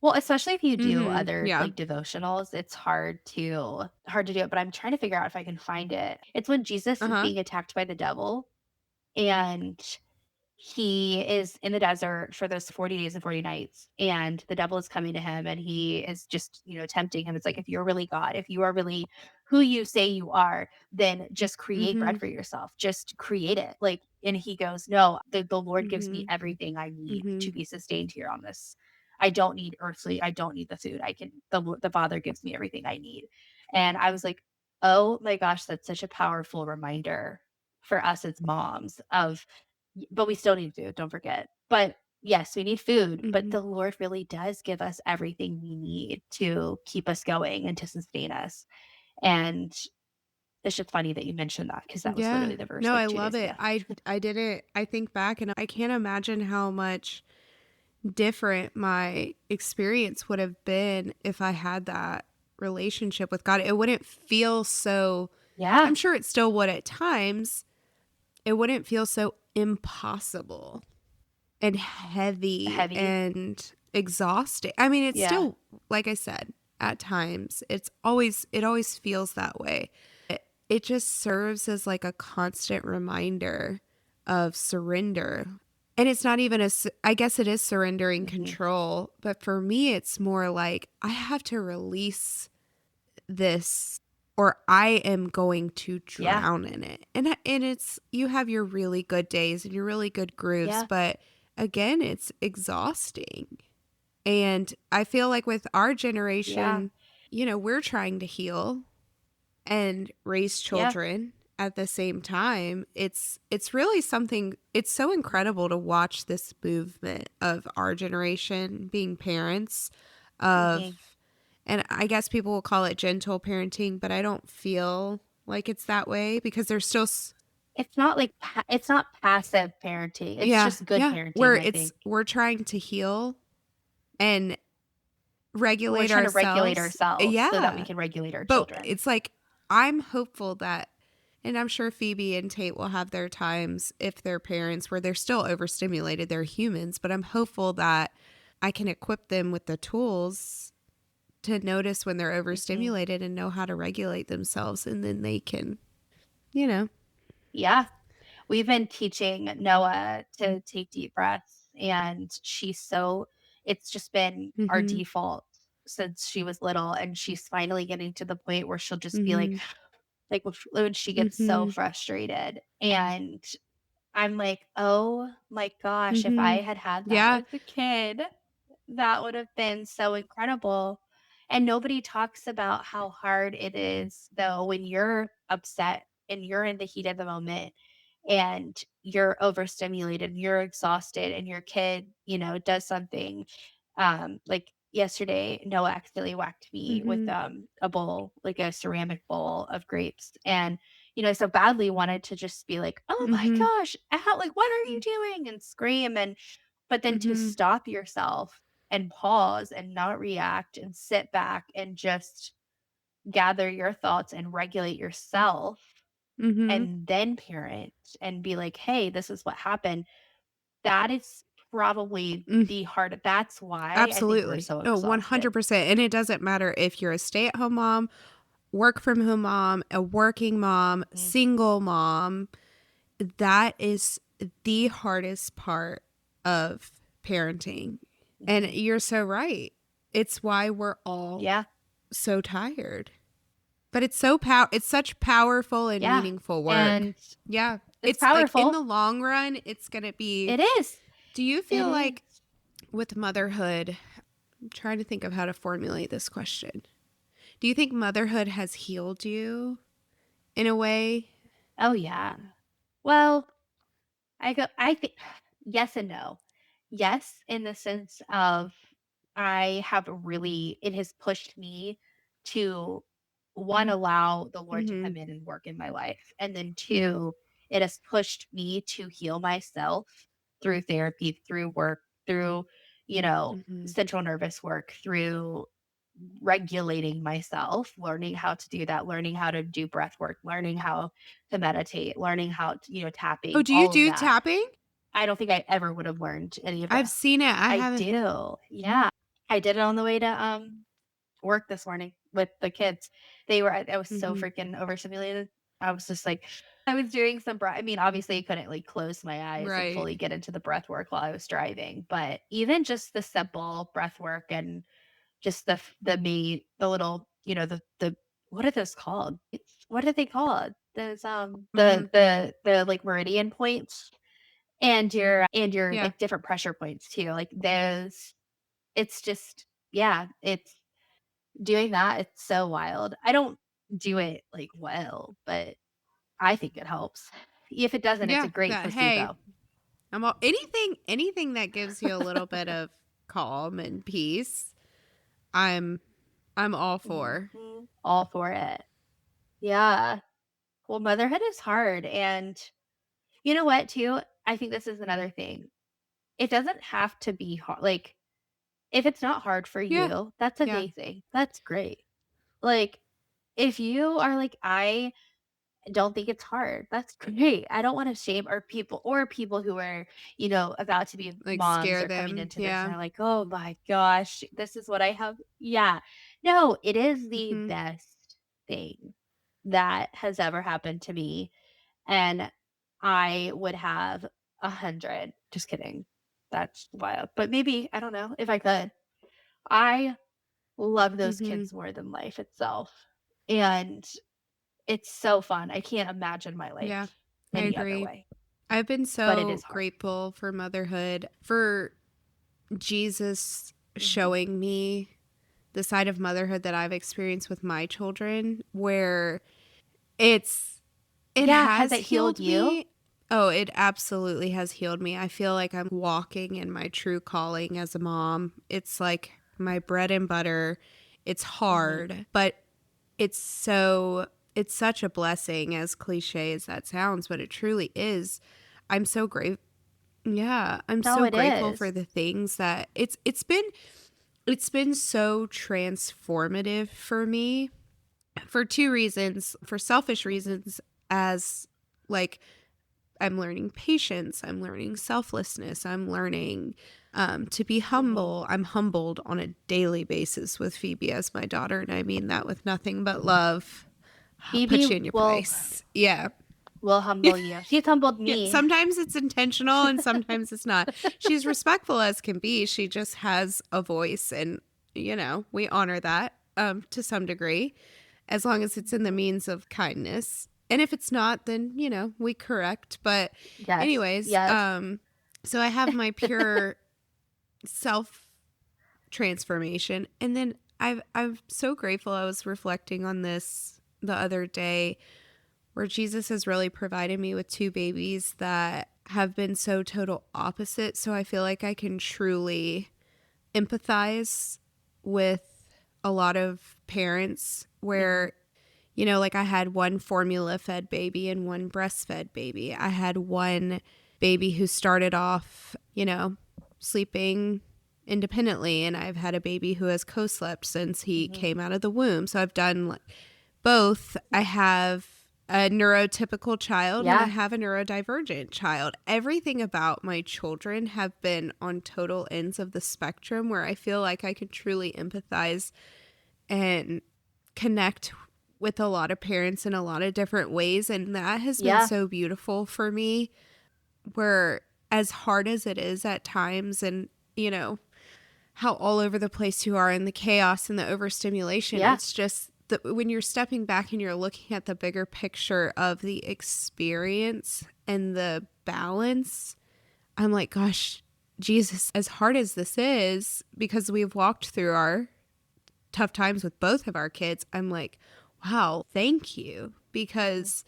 Well, especially if you do other, Yeah. like, devotionals, it's hard to do it, but I'm trying to figure out if I can find it. It's when Jesus is Uh-huh. being attacked by the devil, and he is in the desert for those 40 days and 40 nights, and the devil is coming to him, and he is just, tempting him. It's like, "If you're really God, if you are really who you say you are, then just create bread Mhm. for yourself. Just create it." Like, and he goes, "No, the Lord gives me Mhm. everything I need to Mhm. be sustained here on this. I don't need the food. The Father gives me everything I need." And I was like, "Oh my gosh, that's such a powerful reminder for us as moms of but we still need food, don't forget. But yes, we need food, but Mhm. the Lord really does give us everything we need to keep us going and to sustain us. And it's just funny that you mentioned that because that was Yeah. literally the verse No, like I 2 love days ago. it. I did it. I think back and I can't imagine how much different my experience would have been if I had that relationship with God. It wouldn't feel so, Yeah, I'm sure it still would at times. It wouldn't feel so impossible and heavy heavy. and exhausting. I mean, it's Yeah, still, like I said, at times it always feels that way. It just serves as like a constant reminder of surrender. And it's not even I guess it is surrendering mhm, control, but for me it's more like I have to release this or I am going to yeah, drown in it. And it's you have your really good days and your really good grooves, yeah, but again, it's exhausting. And I feel like with our yeah, generation, we're trying to heal and raise yeah, children at the same time. It's really something it's so incredible to watch this movement of our generation being parents of mhm. and I guess people will call it gentle parenting, but I don't feel like it's that way because there's still It's not like it's not passive parenting. It's yeah, just good yeah, where parenting, I think. we're trying to heal and We're regulate trying to regulate ourselves. ourselves so that we Yeah. can regulate our But children. it's like I'm hopeful that and I'm sure Phoebe and Tate will have their times if they're parents where they're still overstimulated. They're humans, but I'm hopeful that I can equip them with the tools to notice when they're Mhm. overstimulated and know how to regulate themselves. And then they can, you know. Yeah. We've been teaching Noah to take deep breaths, and it's just been our Mm-hmm. default since she was little, and she's finally getting to the point where she'll just be Mm-hmm. like when she gets so Mm-hmm. frustrated. And I'm like, "Oh my gosh, if I Mhm. had had that Yeah. as a kid, that would have been so incredible." And nobody talks about how hard it is, though, when you're upset and you're in the heat of the moment and you're overstimulated, you're exhausted, and your kid, does something. Like yesterday, Noah accidentally whacked me with Mhm. a bowl, like a ceramic bowl of grapes. And, I so badly wanted to just be like, oh my Mhm. gosh, how, like, what are you doing? And scream. But then to Mhm. stop yourself and pause and not react and sit back and just gather your thoughts and regulate yourself Mhm. and then parent and be like, "Hey, this is what happened." That is probably Mm. the hard that's why I think we're Absolutely. so Oh, exhausted. 100%. And it doesn't matter if you're a stay-at-home mom, work from home mom, a working mom, Mhm, single mom. That is the hardest part of parenting. And mhm. you're so right. It's why we're all Yeah, so tired. But it's such powerful and yeah, meaningful work. and Yeah. it's It's like in powerful. the long run, it's going to be. It is, Do you it feel is. like with motherhood, I'm trying to think of how to formulate this question. Do you think motherhood has healed you in a way? Oh, yeah. Well, I think yes and no. Yes, in the sense of I have really it has pushed me to, 1, allow the Lord to Mhm. come in and work in my life, and then 2, it has pushed me to heal myself through therapy, through work, through, Mhm. central nervous work, through regulating myself, learning how to do that, learning how to do breath work, learning how to meditate, learning how to, Oh, tapping, do you all of do that. tapping? I don't think I ever would have learned any of I've that. seen it. I I haven't. do. Yeah. I did it on the way to work this morning with the kids. I was so Mhm. freaking overstimulated. I was just like I was doing some breath. I mean, obviously I couldn't like close my eyes and Right. fully get into the breath work while I was driving, but even just the simple breath work and just the little, the what are those called? What are they called? Those, Mhm. the, like, meridian points and your, Yeah. like, different pressure points too, like, those it's just yeah, it's doing that, it's so wild. I don't do it, like, well, but I think it helps. If it doesn't, it's a Yeah. great That hey, placebo. I'm all anything that gives you a little bit of calm and peace. I'm I'm all for. Mhm. All for it. Yeah. Well, motherhood is hard, and you know what, too? I think this is another thing. It doesn't have to be hard. Like, if it's not hard for Yeah. you, that's Yeah. amazing. That's great. Like, if you are like, I don't think it's hard, that's great. I don't want to shame or people who are, about to be Like moms scare or coming them. into this and Yeah. are like, oh my gosh, this is what I have. Yeah. No, it is the Mhm. best thing that has ever happened to me. And I would have 100. Just kidding. That's wild. But maybe, I don't know, if I could. I love those Mhm. kids more than life itself. And it's so fun. I can't imagine my Yeah. life I any other agree. way, I've been but it is so hard. grateful for motherhood, for Jesus Mhm. showing me the side of motherhood that I've experienced with my children where it's it Yeah, has has it healed healed you? me. Oh, it absolutely has healed me. I feel like I'm walking in my true calling as a mom. It's like my bread and butter. It's Mhm. hard, but it's such a blessing, as cliche as that sounds, but it truly is. I'm so great. Yeah, I'm No, so it grateful for is. the things that it's been so transformative for me for two reasons. For selfish Mhm. reasons, as like I'm learning patience, I'm learning selflessness, I'm learning to be Mhm. humble. I'm humbled on a daily basis with Phoebe as my daughter, and I mean that with nothing but love. I'll Phoebe put you in your will place. Yeah. humble you. She's humbled Yeah, me. sometimes it's intentional and sometimes it's not. She's respectful as can be. She just has a voice and we honor that to some degree as long as it's in the Mhm. means of kindness. And if it's not, then, we correct. But Yes. anyways, Yes. so I have my pure self transformation. And then I'm so grateful. I was reflecting on this the other day, where Jesus has really provided me with two babies that have been so total opposite. So I feel like I can truly empathize with a lot of parents Mhm. where, like I had one formula fed baby and one breastfed baby. I had one baby who started off, sleeping independently, and I've had a baby who has co-slept since he Mhm. came out of the womb. So I've done both. I have a neurotypical child and I Yeah. have a neurodivergent child. Everything about my children have been on total ends of the spectrum, where I feel like I can truly empathize and connect with a lot of parents in a lot of different ways. And that has been Yeah. so beautiful for me, where as hard as it is at times, and, how all over the place you are in the chaos and the overstimulation, Yeah. it's just that when you're stepping back and you're looking at the bigger picture of the experience and the balance, I'm like, gosh, Jesus, as hard as this is, because we've walked through our tough times with both of our kids, I'm like, wow, thank you. Mhm. Because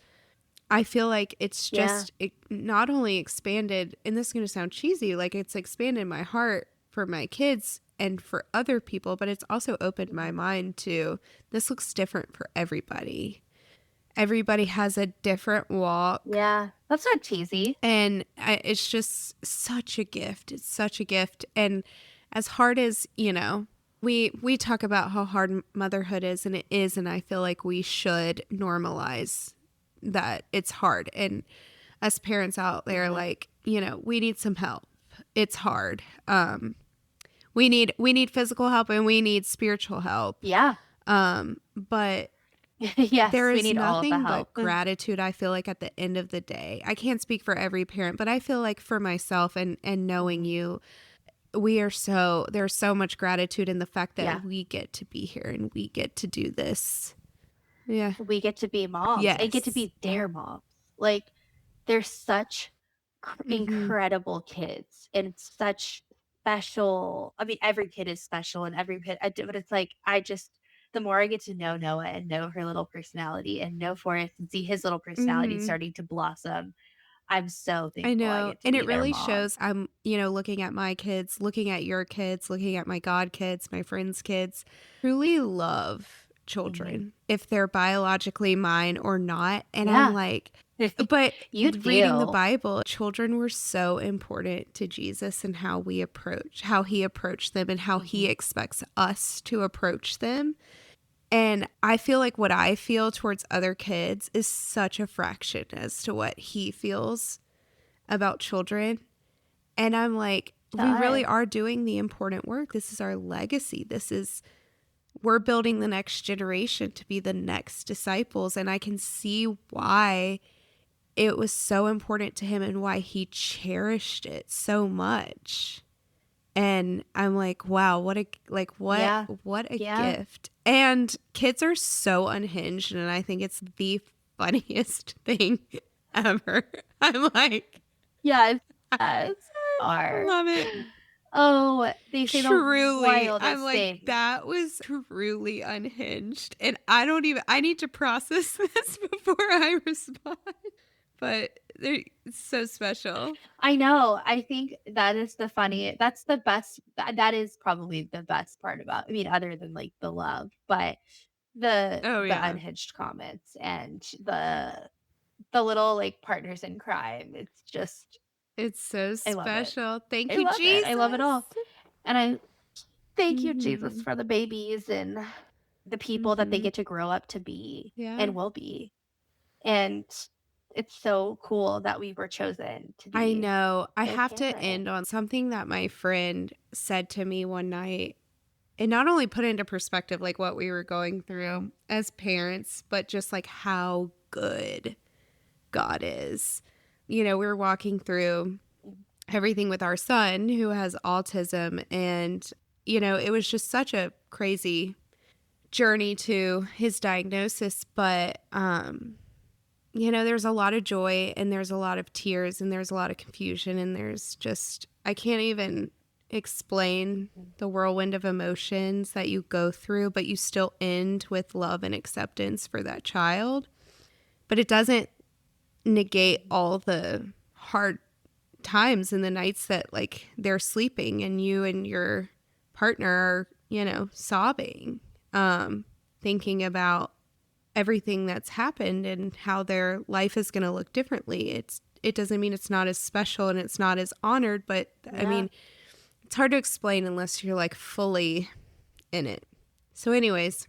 I feel like it's Yeah. just it not only expanded, and this is going to sound cheesy, like it's expanded my heart for my kids and for other people, but it's also opened my Mhm. mind to this looks different for everybody. Everybody has a different walk, Yeah. That's not cheesy. and it's just such a gift. It's such a gift. And as hard as, we talk about how hard motherhood is, and it is, and I feel like we should normalize that it's hard. And us parents out there, Mhm. like, we need some help. It's hard. We need physical help and we need spiritual help. Yeah. But Yes, there we is need all of the nothing help. but gratitude, I feel like, at the end of the day. I can't speak for every parent, but I feel like for myself, and knowing Mhm. you, there's so much gratitude in the fact Yeah. that we get to be here and we get to do this. Yeah. We get to be moms and get to Yes. be their moms. Like, they're such Mhm. incredible kids and such special. I mean, every kid is special and every kid, but it's like, the more I get to know Noah and know her little personality and know Forrest and see his little personality Mhm. starting to blossom, I'm so I thankful I know. get to And be it their really mom. shows. I'm, looking at my kids, looking at your kids, looking at my god kids, my friends' kids. Truly love Mhm. children, if they're biologically mine or not. And I'm Yeah. like, but You reading the do. Bible, children were so important to Jesus, and how he approached them and how he Mhm. expects us to approach them. And I feel like what I feel towards other kids is such a fraction as to what he feels about children. And I'm like, To we really us. are doing the important work. This is our legacy. We're building the next generation to be the next disciples. And I can see why it was so important to him and why he cherished it so much. And I'm like, wow, Yeah. what a Yeah. gift. And kids are so unhinged, and I think it's the funniest thing ever. I'm like, Yes. I Yes. Are. love it. Oh, they say the Truly. I'm wildest like, things. that was truly unhinged. And I need to process this before I respond. But it's so special. I know. I think that is that's the best that is probably the best part about, I mean, other than, like, the love, but Oh, the yeah. unhinged comments and the little, like, partners in crime. It's just It's so I love it. special. Thank I you, love it. I love it all. Jesus. And I thank you, Jesus, Mhm. for the babies and the people that they Mhm. get to grow up to be Yeah. and will be. And it's so cool that we were chosen to I be know. I their have to parent. end on something that my friend said to me one night. It not only put into perspective like what we were going through as parents, but just like how good God is. We were walking through everything with our son who has autism, and it was just such a crazy journey to his diagnosis, but there's a lot of joy and there's a lot of tears and there's a lot of confusion and there's just, I can't even explain the whirlwind of emotions that you go through, but you still end with love and acceptance for that child. But it doesn't negate all the hard times and the nights that like they're sleeping and you and your partner are, sobbing, thinking about everything that's happened and how their life is going to look differently. It doesn't mean it's not as special and it's not as honored, but I mean, it's hard to explain unless you're like fully in it. So anyways,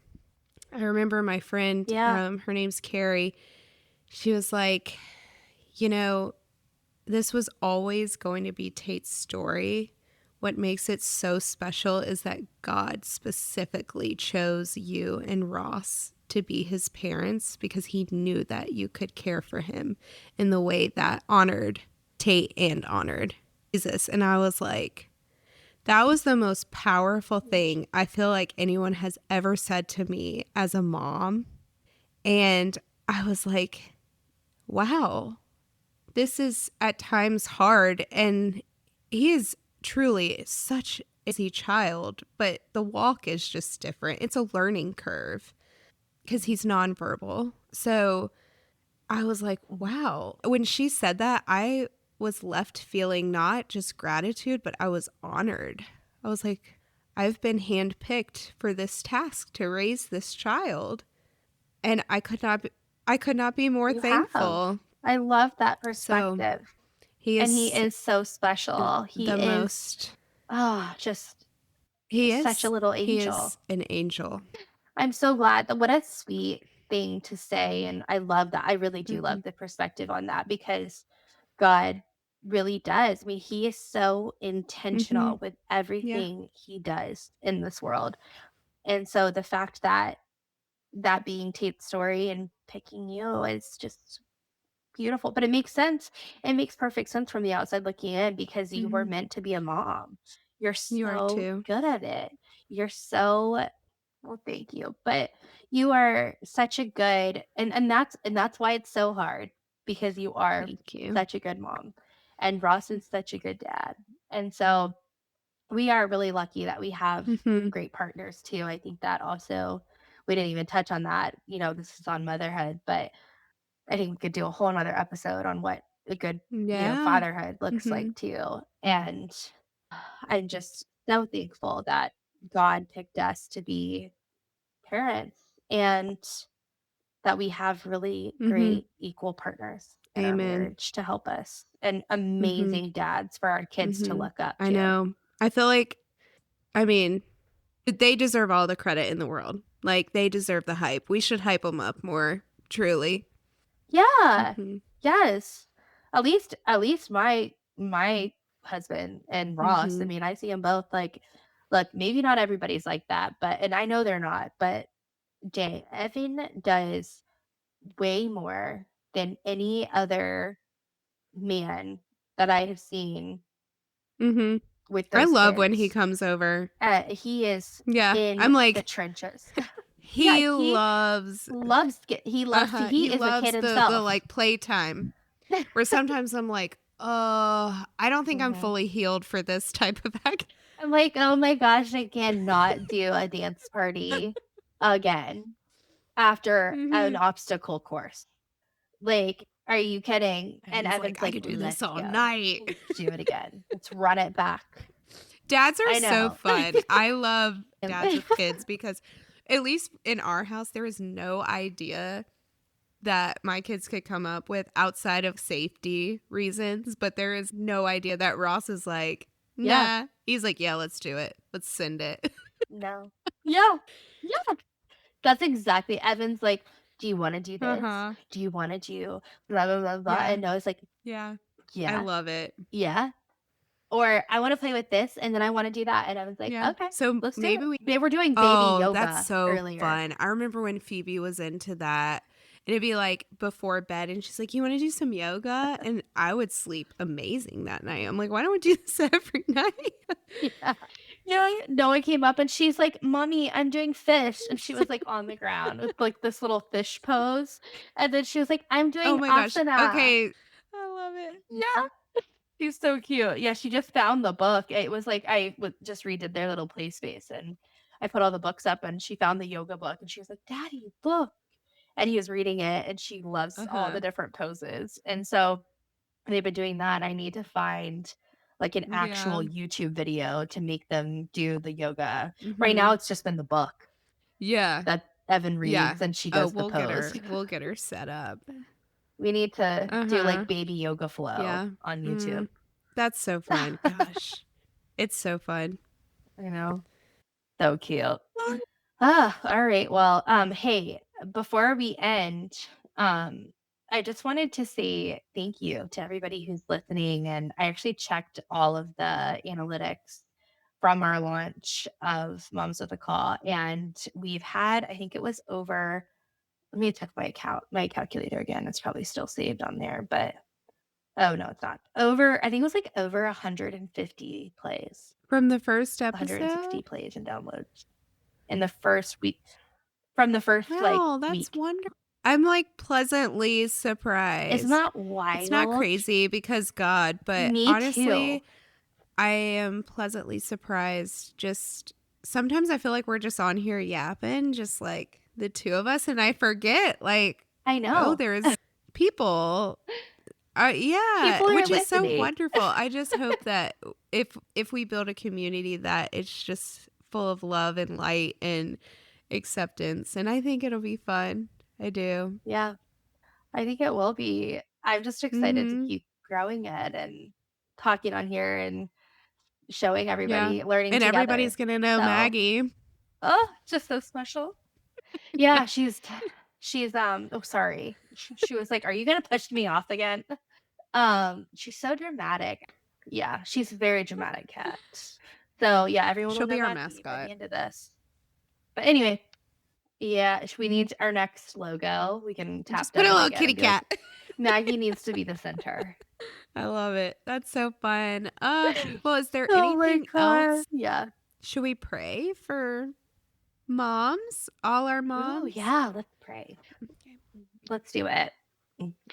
I remember my friend, Yeah. her name's Carrie. She was like, this was always going to be Tate's story. What makes it so special is that God specifically chose you and Ross to be his parents because he knew that you could care for him in the way that honored Tate and honored Jesus. And I was like, that was the most powerful thing I feel like anyone has ever said to me as a mom. And I was like, wow, this is at times hard. And he is truly such a easy child, but the walk is just different. It's a learning curve because he's nonverbal. So I was like, wow. When she said that, I was left feeling not just gratitude, but I was honored. I was like, I've been handpicked for this task to raise this child. And I could not be more You have. thankful. I love that So perspective. he And he is is so special. He the is, most, just such a he little is angel. an angel. I'm so glad that what a sweet thing to say. And I love that. I really do Mm-hmm. love the perspective on that because God really does. I mean, he is so Mm-hmm. intentional with Yeah. everything he does in this world. And so the fact that that being Tate's story and picking you is just beautiful. But it makes sense. It makes perfect sense from the outside looking in because you were Mm-hmm. meant to be a mom. You're You are so too. good at it. You're so well, thank you. But you are such a good and that's why it's so hard because you are Thank you. such a good mom. And Ross is such a good dad. And so we are really lucky that we have Mm-hmm. great partners too. I think that also we didn't even touch on that. This is on motherhood, but I think we could do a whole another episode on what a good, Yeah. fatherhood looks Mm-hmm. like too. And I'm just so thankful that God picked us to be parents and that we have really Mm-hmm. great equal partners in our Amen. marriage to help us and Mm-hmm. amazing dads for our kids to Mm-hmm. look up I to. know. I feel like, I mean, they deserve all the credit in the world. Like, they deserve the hype. We should hype them up more, truly. Yeah. Mm-hmm. Yes. At least my husband and Ross, I Mm-hmm. mean, I see them both like look, maybe not everybody's like that, but and I know they're not, but Evan does way more than any other man that I have seen Mm-hmm. with I those love when he kids. comes over. He is Yeah. in I'm the like, trenches. Yeah, he loves, he he is a kid loves the himself. like playtime. Where sometimes I'm like, oh, I don't think I'm Mhm. fully healed for this type of act. I'm like, "Oh my gosh, I cannot do a dance party again after an Mm-hmm. obstacle course." Like, are you kidding? And Evan's like, Evan's I like, could do this "Let's all go. night. Let's do it again. Let's run it back." Dads are I so know. fun. I love dads with kids because, at least in our house, there is no idea that my kids could come up with outside of safety reasons, but there is no idea that Ross is like, Yeah. nah. He's like, yeah, let's do it. Let's send it. No. Yeah. Yeah. That's exactly Evan's like, "Do you wanna do Uh this? huh. Do you wanna do blah, blah, blah, blah?" Yeah. And Noah's like, Yeah. I "Yeah. love it. Yeah." Or, "I wanna play with this, and then I wanna do that." And I was like, Yeah. "Okay, So let's do maybe it." we, They were doing baby oh, that's yoga so earlier. fun. I remember when Phoebe was into that. And it'd be like before bed, and she's like, you want to do some yoga? And I would sleep amazing that night. I'm like, why don't we do this every night? Yeah. Yeah, Noah came up and she's like, "Mommy, I'm doing fish." And she was like on the ground with like this little fish pose. And then she was like, "I'm Oh doing my gosh. asana." Okay. I love it. Yeah. She's so cute. Yeah, she just found the book. It was like I would just redid their little play space and I put all the books up and she found the yoga book and she was like, "Daddy, look." And he was reading it and she loves all the Uh-huh. different poses. And so they've been doing that. I need to find like an Yeah. actual YouTube video to make them do the yoga. Right now Mhm. it's just been the book Yeah. that Evan Yeah. reads and she Oh, does the pose. we'll get her set up. We need to do Uh-huh. like baby yoga flow Yeah. on YouTube. Mm. That's so fun. Gosh. It's so fun. I know. So cute. Ah, all right. Well, hey, before we end, I just wanted to say thank you to everybody who's listening. And I actually checked all of the analytics from our launch of Moms with a Call. And we've had, I think it was over, let me check my calculator again. It's probably still saved on there, but oh no, it's not. Over, I think it was like over 150 plays, From the first 160 episode? plays and downloads in the first week. From the first, like, Wow, that's week. wonderful. I'm, like, pleasantly Isn't surprised. that It's not wild? crazy because God, but Me too. honestly, I am pleasantly surprised. Just sometimes I feel like we're just on here yapping, just like the two of us, and I forget, like, I oh, know. there's people. Yeah, People are which is so listening. wonderful. I just hope that if we build a community that it's just full of love and light and acceptance, and I think it'll be fun. I do. Yeah, I think it will be. I'm just excited to Mhm. keep growing it and talking on here and showing Yeah. everybody, learning And everybody's together. gonna know So, Maggie. oh, just so special. Yeah, she's, oh, sorry. She was like, "Are you gonna push me off again?" She's so dramatic. Yeah, she's a very dramatic cat. So, yeah, everyone will She'll know be our Maggie by the mascot. end of this. But anyway, yeah, we need our next logo. We can tap Just put a Devin little again kitty and be like, cat. Maggie needs to be the center. I love it. That's so fun. Well, is there Oh my anything god. else? Yeah. Should we pray for moms? All our Ooh, moms? yeah, let's pray. Okay. Let's do it.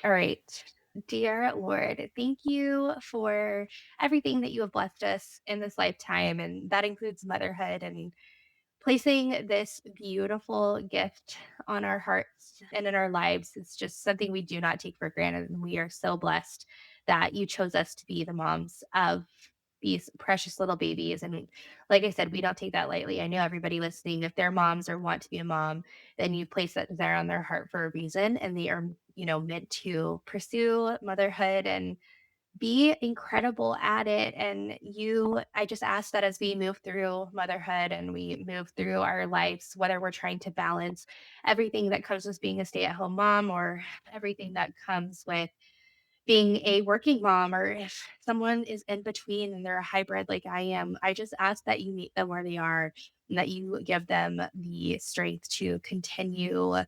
All right. Dear Lord, thank you for everything that you have blessed us in this lifetime. And that includes motherhood and placing this beautiful gift on our hearts and in our lives. It's just something we do not take for granted. And we are so blessed that you chose us to be the moms of these precious little babies. And like I said, we don't take that lightly. I know everybody listening, if they're moms or want to be a mom, then you place that desire on their heart for a reason. And they are, meant to pursue motherhood and be incredible at it. And I just ask that as we move through motherhood and we move through our lives, whether we're trying to balance everything that comes with being a stay at home mom or everything that comes with being a working mom, or if someone is in between and they're a hybrid like I am, I just ask that you meet them where they are and that you give them the strength to continue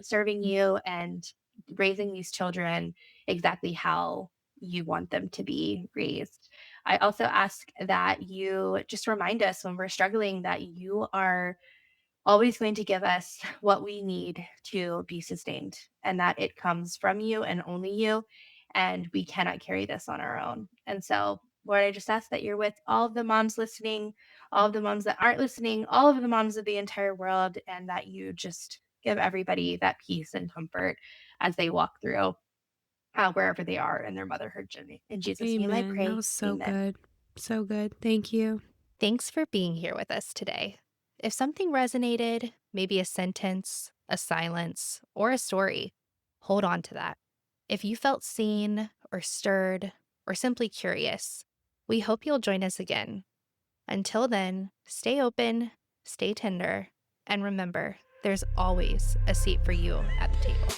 serving you and raising these children exactly how you want them to be raised. I also ask that you just remind us when we're struggling that you are always going to give us what we need to be sustained and that it comes from you and only you. And we cannot carry this on our own. And so, Lord, I just ask that you're with all of the moms listening, all of the moms that aren't listening, all of the moms of the entire world, and that you just give everybody that peace and comfort as they walk through wherever they are in their motherhood journey. In Jesus' name I Amen. That pray. was so Amen. good. So good. Thank you. Thanks for being here with us today. If something resonated, maybe a sentence, a silence, or a story, hold on to that. If you felt seen or stirred or simply curious, we hope you'll join us again. Until then, stay open, stay tender, and remember, there's always a seat for you at the table.